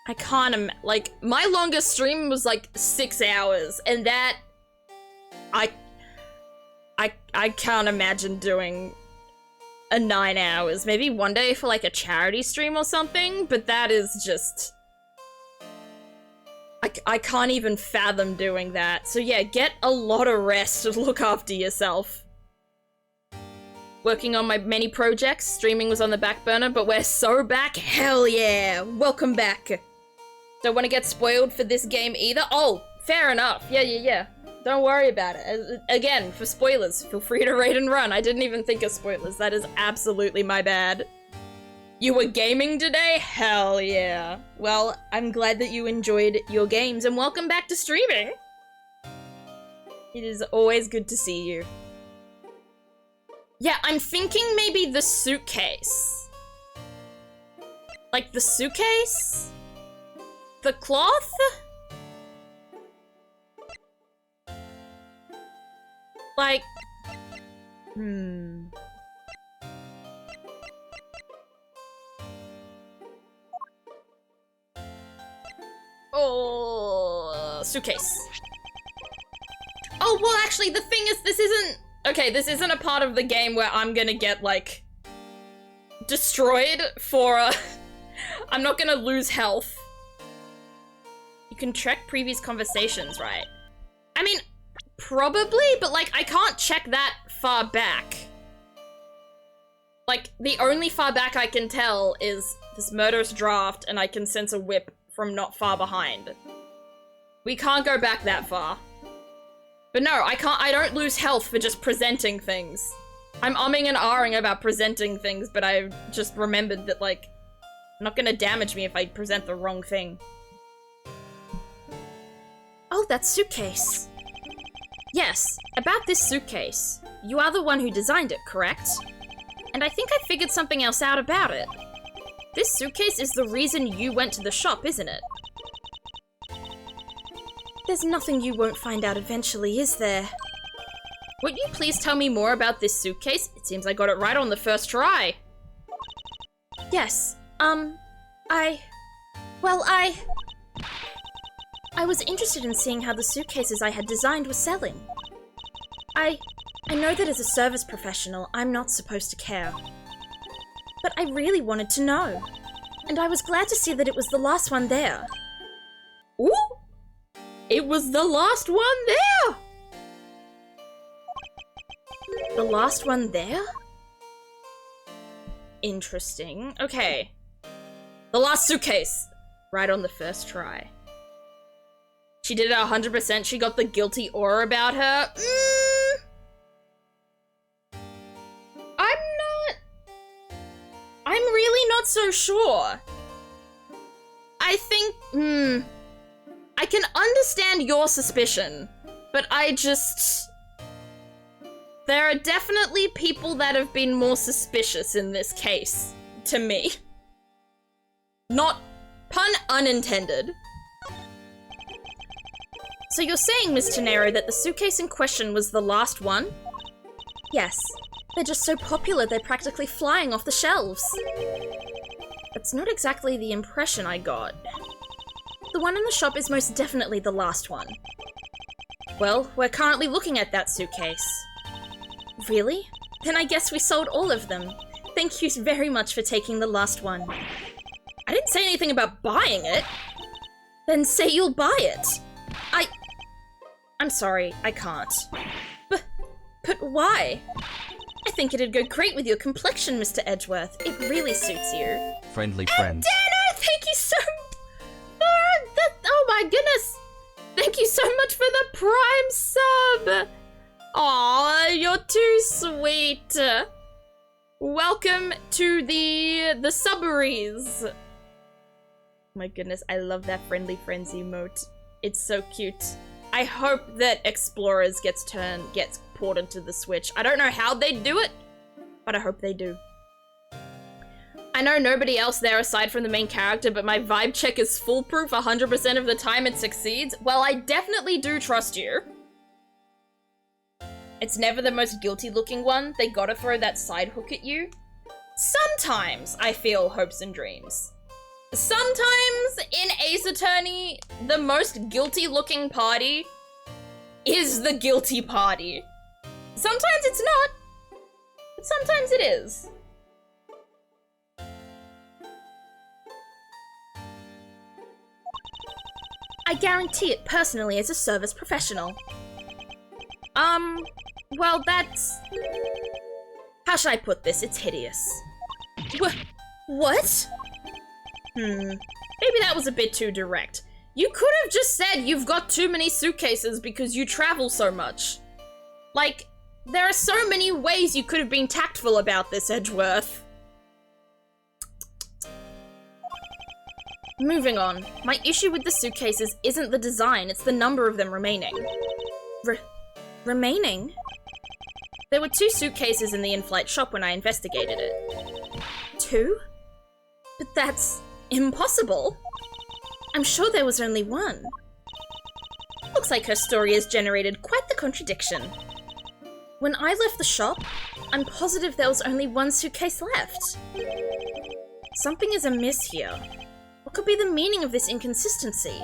I can't like, my longest stream was like 6 hours, and that... I can't imagine doing a 9 hours. Maybe one day for like a charity stream or something, but that is just... I can't even fathom doing that. So yeah, get a lot of rest and look after yourself. Working on my many projects, streaming was on the back burner, but we're so back. Hell yeah, welcome back. Don't want to get spoiled for this game either. Oh, fair enough. Yeah. Don't worry about it. Again, for spoilers, feel free to raid and run. I didn't even think of spoilers. That is absolutely my bad. You were gaming today? Hell yeah. Well, I'm glad that you enjoyed your games, and welcome back to streaming. It is always good to see you. Yeah, I'm thinking maybe the suitcase. Like the suitcase? The cloth? Like... Oh, suitcase. Oh, well, actually, the thing is, this isn't... Okay, this isn't a part of the game where I'm gonna get, like, destroyed for, I'm not gonna lose health. You can check previous conversations, right? I mean, probably, but, like, I can't check that far back. Like, the only far back I can tell is this murderous draft, and I can sense a whip from not far behind. We can't go back that far. But no, I don't lose health for just presenting things. I'm umming and ahhing about presenting things, but I just remembered that, like, not gonna damage me if I present the wrong thing. Oh, that suitcase. Yes, about this suitcase. You are the one who designed it, correct? And I think I figured something else out about it. This suitcase is the reason you went to the shop, isn't it? There's nothing you won't find out eventually, is there? Would you please tell me more about this suitcase? It seems I got it right on the first try. Yes, I was interested in seeing how the suitcases I had designed were selling. I know that as a service professional, I'm not supposed to care. But I really wanted to know. And I was glad to see that it was the last one there. Ooh!
It was the last one there! The last one there? Interesting. Okay. The last suitcase. Right on the first try. She did it 100%. She got the guilty aura about her. I'm really not so sure. I think, I can understand your suspicion, but there are definitely people that have been more suspicious in this case, to me. Not pun unintended. So you're saying, Miss Tenero, that the suitcase in question was the last one? Yes. They're just so popular, they're practically flying off the shelves. That's not exactly the impression I got. The one in the shop is most definitely the last one. Well, we're currently looking at that suitcase. Really? Then I guess we sold all of them. Thank you very much for taking the last one. I didn't say anything about buying it. Then say you'll buy it. I'm sorry, I can't. But why? I think it'd go great with your complexion, Mr. Edgeworth. It really suits you.
Friendly friend.
Dano, thank you so oh my goodness! Thank you so much for the Prime sub! Aw, you're too sweet. Welcome to the subberies. Oh my goodness, I love that friendly friends emote. It's so cute. I hope that Explorers gets ported to the Switch. I don't know how they do it, but I hope they do. I know nobody else there aside from the main character, but my vibe check is foolproof 100% of the time it succeeds. Well, I definitely do trust you. It's never the most guilty looking one. They gotta throw that side hook at you. Sometimes I feel hopes and dreams. Sometimes in Ace Attorney, the most guilty looking party is the guilty party. Sometimes it's not, but sometimes it is. I guarantee it personally as a service professional. Well, that's... How should I put this? It's hideous. What? Maybe that was a bit too direct. You could have just said you've got too many suitcases because you travel so much. Like, there are so many ways you could have been tactful about this, Edgeworth. Moving on. My issue with the suitcases isn't the design, it's the number of them remaining. Remaining? There were 2 suitcases in the in-flight shop when I investigated it. 2? But that's impossible. I'm sure there was only 1. Looks like her story has generated quite the contradiction. When I left the shop, I'm positive there was only 1 suitcase left. Something is amiss here. What could be the meaning of this inconsistency?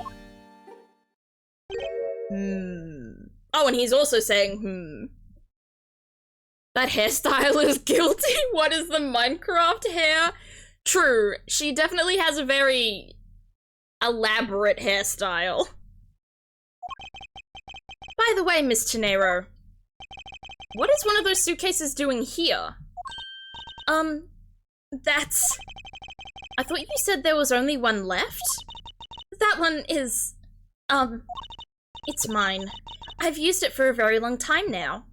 Oh, and he's also saying, That hairstyle is guilty? What is the Minecraft hair? True, she definitely has a very elaborate hairstyle. By the way, Miss Tenero, what is one of those suitcases doing here? That's... I thought you said there was only 1 left? That one is... It's mine. I've used it for a very long time now.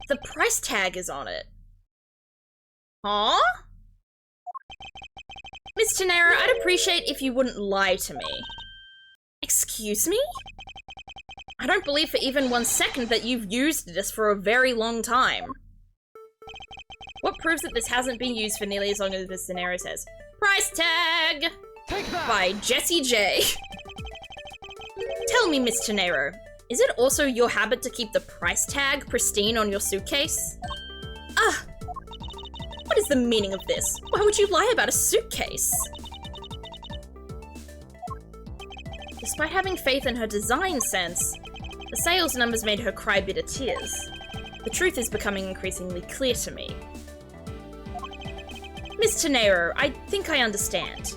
The price tag is on it. Huh? Miss Tenero, I'd appreciate if you wouldn't lie to me. Excuse me? I don't believe for even 1 second that you've used this for a very long time. What proves that this hasn't been used for nearly as long as Miss Tenero says? Price tag! By Jessie J. Tell me, Miss Tenero, is it also your habit to keep the price tag pristine on your suitcase? What is the meaning of this? Why would you lie about a suitcase? Despite having faith in her design sense, the sales numbers made her cry bitter tears. The truth is becoming increasingly clear to me. Miss Tenero, I think I understand.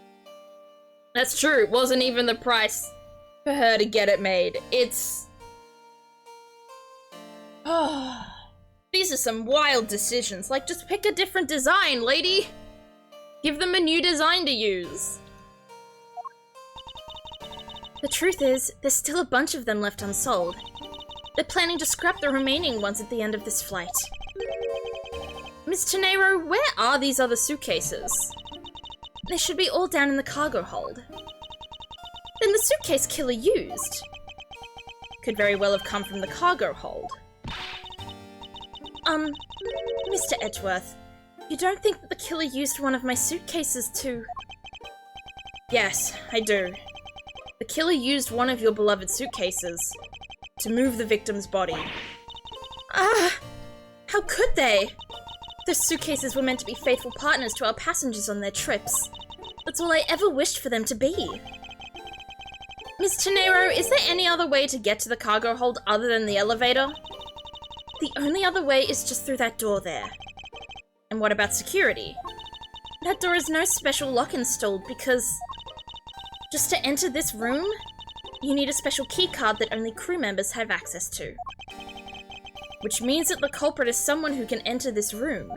That's true. It wasn't even the price for her to get it made. It's... Oh, these are some wild decisions. Like, just pick a different design, lady. Give them a new design to use. The truth is, there's still a bunch of them left unsold. They're planning to scrap the remaining ones at the end of this flight. Miss Tenero, where are these other suitcases? They should be all down in the cargo hold. Then the suitcase killer used could very well have come from the cargo hold. Mr. Edgeworth, you don't think that the killer used one of my suitcases to... Yes, I do. The killer used one of your beloved suitcases to move the victim's body. Ah! How could they? Those suitcases were meant to be faithful partners to our passengers on their trips. That's all I ever wished for them to be. Miss Tenero, is there any other way to get to the cargo hold other than the elevator? The only other way is just through that door there. And what about security? That door has no special lock installed because... just to enter this room, you need a special keycard that only crew members have access to. Which means that the culprit is someone who can enter this room,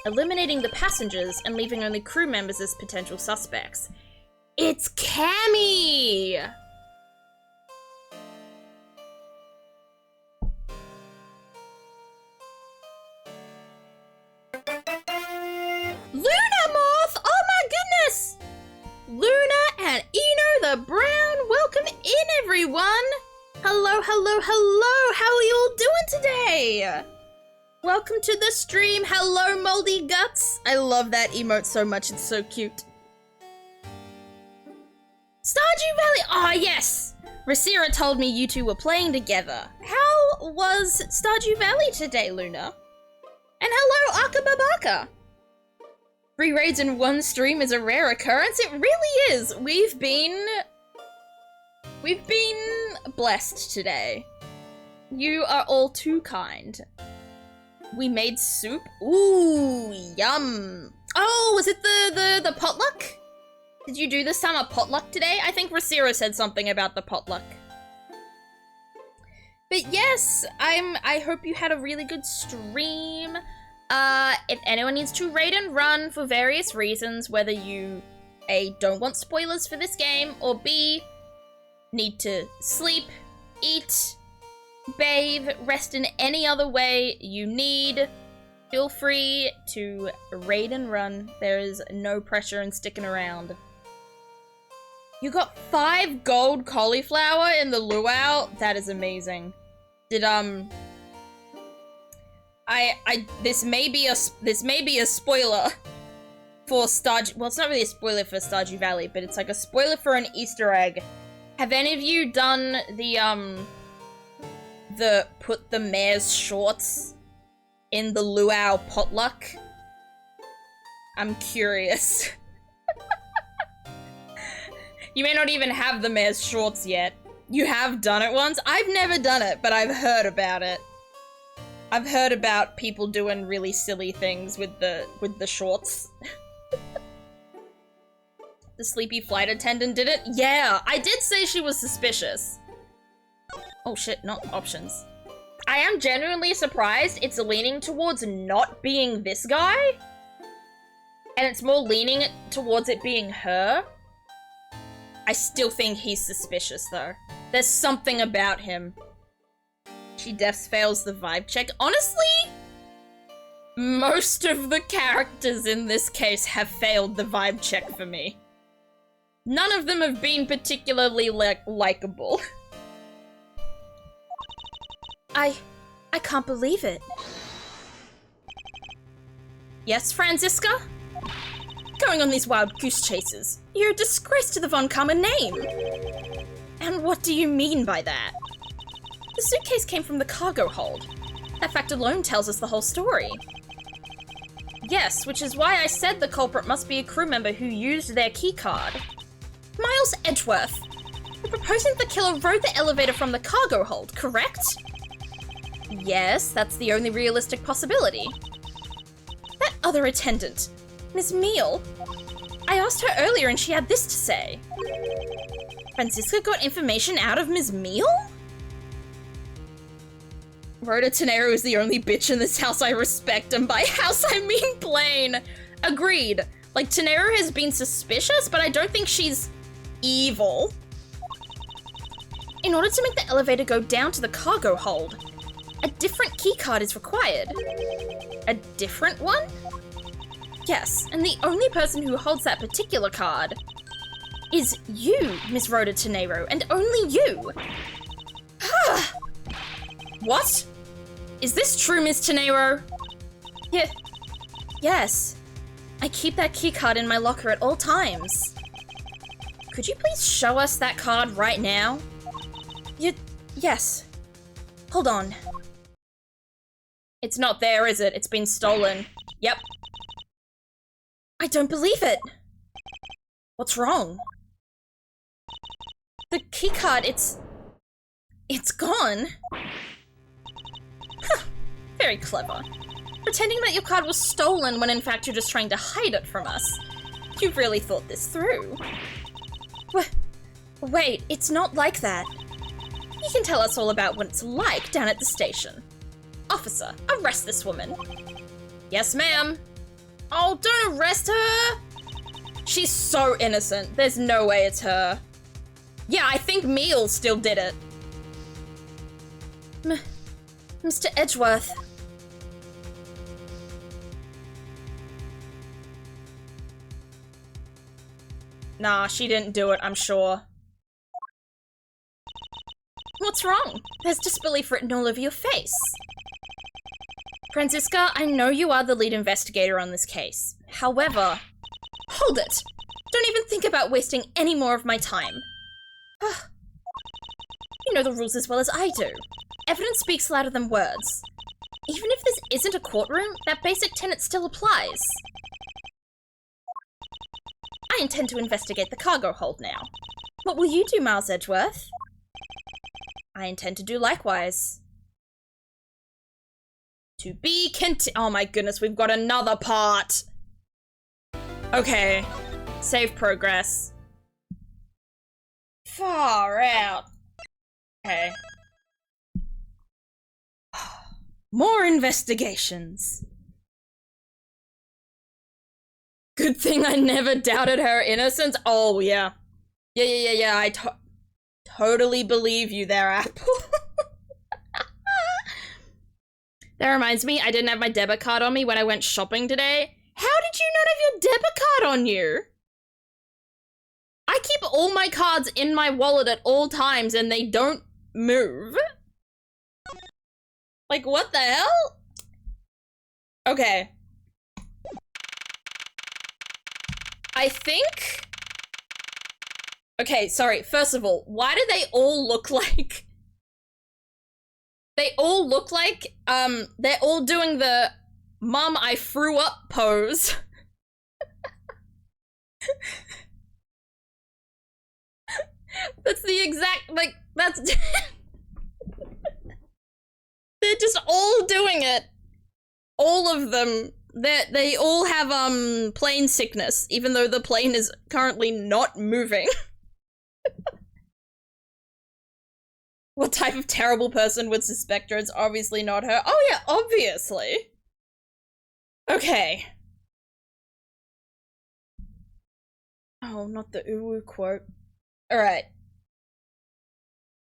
eliminating the passengers and leaving only crew members as potential suspects. It's Cammy! Luna Moth! Oh my goodness! Luna and Eno the Brown, welcome in everyone! Hello, hello, hello! How are you all doing today? Welcome to the stream. Hello, Moldy Guts. I love that emote so much, it's so cute. Stardew Valley! Oh, yes! Rasira told me you two were playing together. How was Stardew Valley today, Luna? And hello, Akababaka! 3 raids in 1 stream is a rare occurrence. It really is. We've been blessed today. You are all too kind. We made soup. Ooh, yum. Oh, was it the potluck? Did you do the summer potluck today? I think Rasira said something about the potluck. But yes, I hope you had a really good stream. If anyone needs to raid and run for various reasons, whether you A, don't want spoilers for this game, or B, need to sleep, eat, bathe, rest in any other way you need, feel free to raid and run. There is no pressure in sticking around. You got 5 gold cauliflower in the luau? That is amazing. Did, this may be a spoiler for Stardew, well, it's not really a spoiler for Stardew Valley, but it's like a spoiler for an Easter egg. Have any of you done the put the mayor's shorts in the luau potluck? I'm curious. You may not even have the mayor's shorts yet. You have done it once? I've never done it, but I've heard about it. I've heard about people doing really silly things with the shorts. The sleepy flight attendant did it? Yeah, I did say she was suspicious. Oh shit, not options. I am genuinely surprised it's leaning towards not being this guy. And it's more leaning towards it being her. I still think he's suspicious though. There's something about him. She defs fails the vibe check. Honestly, most of the characters in this case have failed the vibe check for me. None of them have been particularly likable. I can't believe it. Yes, Franziska? Going on these wild goose chases. You're a disgrace to the Von Karma name. And what do you mean by that? The suitcase came from the cargo hold. That fact alone tells us the whole story. Yes, which is why I said the culprit must be a crew member who used their keycard. Miles Edgeworth. You're proposing the killer rode the elevator from the cargo hold, correct? Yes, that's the only realistic possibility. That other attendant, Miss Meal. I asked her earlier and she had this to say. Franziska got information out of Ms. Meal? Rhoda Tenero is the only bitch in this house I respect, and by house I mean plain. Agreed. Like, Tenero has been suspicious, but I don't think she's evil. In order to make the elevator go down to the cargo hold, a different keycard is required. A different one? Yes, and the only person who holds that particular card is you, Miss Rhoda Tenero, and only you. What? Is this true, Miss Tenero? Yes. I keep that keycard in my locker at all times. Could you please show us that card right now? Yes. Hold on. It's not there, is it? It's been stolen. Yep. I don't believe it. What's wrong? The keycard, it's gone. Huh. Very clever. Pretending that your card was stolen when in fact you're just trying to hide it from us. You've really thought this through. Wait, it's not like that. You can tell us all about what it's like down at the station. Officer, arrest this woman. Yes, ma'am. Oh, don't arrest her! She's so innocent. There's no way it's her. Yeah, I think Meal still did it. Mr. Edgeworth. Nah, she didn't do it, I'm sure. What's wrong? There's disbelief written all over your face. Franziska, I know you are the lead investigator on this case. However, hold it! Don't even think about wasting any more of my time. You know the rules as well as I do. Evidence speaks louder than words. Even if this isn't a courtroom, that basic tenet still applies. I intend to investigate the cargo hold now. What will you do, Miles Edgeworth? I intend to do likewise. To be oh my goodness, we've got another part. Okay. Save progress. Far out. Okay. More investigations. Good thing I never doubted her innocence. Oh, yeah. Yeah. I totally believe you there, Apple. That reminds me, I didn't have my debit card on me when I went shopping today. How did you not have your debit card on you? I keep all my cards in my wallet at all times and they don't move. Like, what the hell? Okay. I think... Okay, sorry. First of all, why do they all look like... They all look like, they're all doing the "Mom, I threw up" pose. That's the exact, like, that's... They're just all doing it. All of them. They all have, plane sickness, even though the plane is currently not moving. What type of terrible person would suspect her? It's obviously not her. Oh yeah, obviously. Okay. Oh, not the uwu quote. Alright.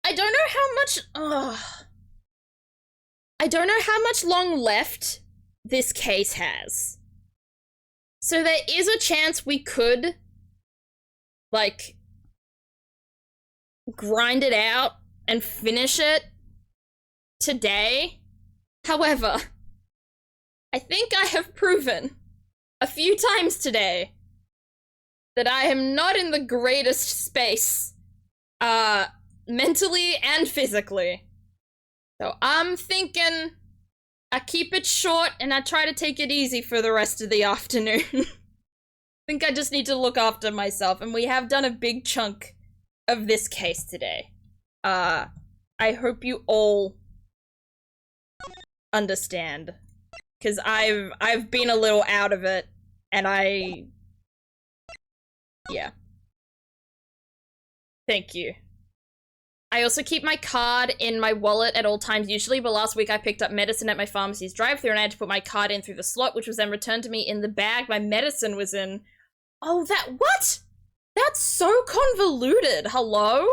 I don't know how much... I don't know how much long left this case has. So there is a chance we could, like, grind it out and finish it today. However, I think I have proven a few times today that I am not in the greatest space, mentally and physically. So I'm thinking I keep it short and I try to take it easy for the rest of the afternoon. I think I just need to look after myself, and we have done a big chunk of this case today. I hope you all understand, because I've been a little out of it, and I Yeah. Thank you. I also keep my card in my wallet at all times usually, but last week I picked up medicine at my pharmacy's drive-thru and I had to put my card in through the slot, which was then returned to me in the bag my medicine was in. Oh, what? That's so convoluted. Hello?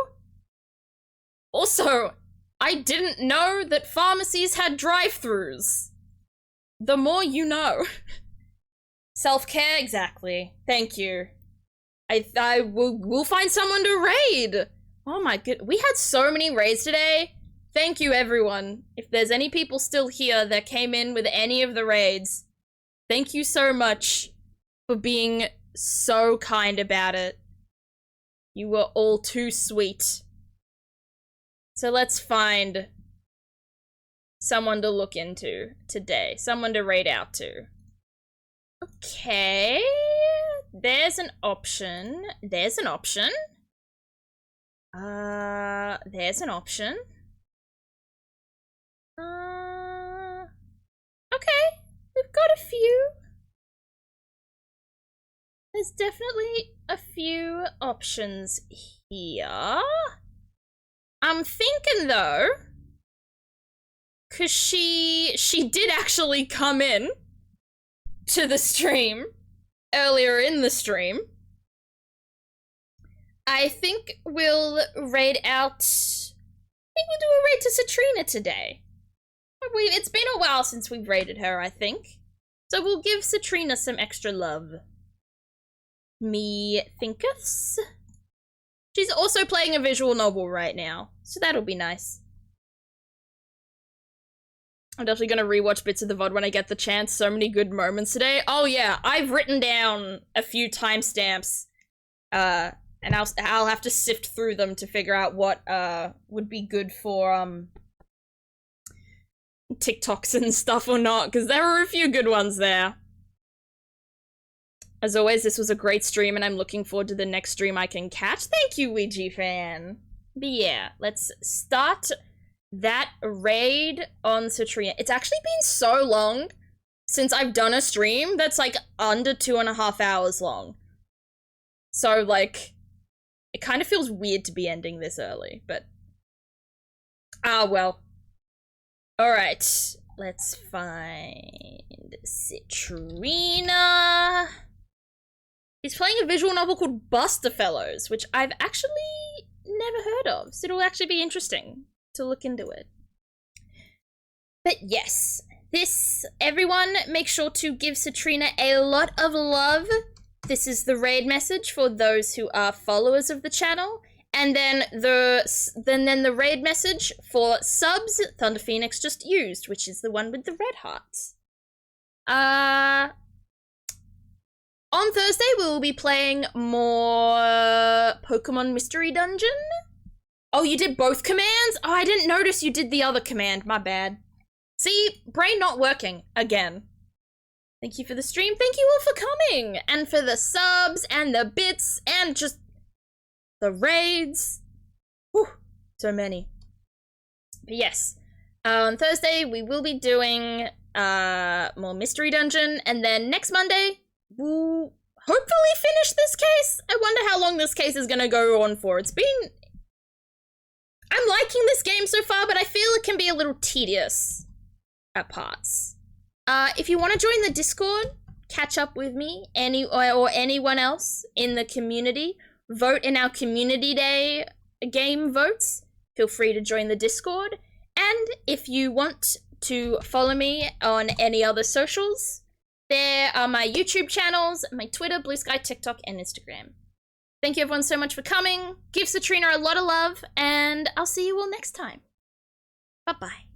Also, I didn't know that pharmacies had drive-thrus. The more you know. Self-care, exactly. Thank you. We'll find someone to raid. Oh my god, we had so many raids today. Thank you, everyone. If there's any people still here that came in with any of the raids, thank you so much for being so kind about it. You were all too sweet. So let's find someone to look into today. Someone to raid out to. Okay. There's an option. There's an option. There's an option. Okay. We've got a few. There's definitely a few options here. I'm thinking though, cause she did actually come in to the stream earlier in the stream. I think we'll raid out. I think we'll do a raid to Citrina today. It's been a while since we've raided her, I think. So we'll give Citrina some extra love. Me thinketh. She's also playing a visual novel right now, so that'll be nice. I'm definitely gonna rewatch bits of the VOD when I get the chance. So many good moments today. Oh yeah, I've written down a few timestamps, and I'll have to sift through them to figure out what would be good for TikToks and stuff or not, because there were a few good ones there. As always, this was a great stream, and I'm looking forward to the next stream I can catch. Thank you, Ouija fan. But yeah, let's start that raid on Citrina. It's actually been so long since I've done a stream that's like under 2.5 hours long. So like, it kind of feels weird to be ending this early, but well. All right, let's find Citrina. He's playing a visual novel called Buster Fellows, which I've actually never heard of, so it'll actually be interesting to look into it. But yes, everyone make sure to give Citrina a lot of love. This is the raid message for those who are followers of the channel, and then the raid message for subs Thunder Phoenix just used, which is the one with the red hearts. On Thursday, we will be playing more Pokemon Mystery Dungeon. Oh, you did both commands? Oh, I didn't notice you did the other command. My bad. See, brain not working again. Thank you for the stream. Thank you all for coming. And for the subs and the bits and just the raids. Whew, so many. But yes, on Thursday, we will be doing more Mystery Dungeon. And then next Monday, we'll hopefully finish this case. I wonder how long this case is gonna go on for. I'm liking this game so far, but I feel it can be a little tedious at parts. If you want to join the Discord, catch up with me, or anyone else in the community, vote in our Community Day game votes, feel free to join the Discord. And if you want to follow me on any other socials, there are my YouTube channels, my Twitter, Blue Sky, TikTok, and Instagram. Thank you everyone so much for coming. Give Citrina a lot of love, and I'll see you all next time. Bye-bye.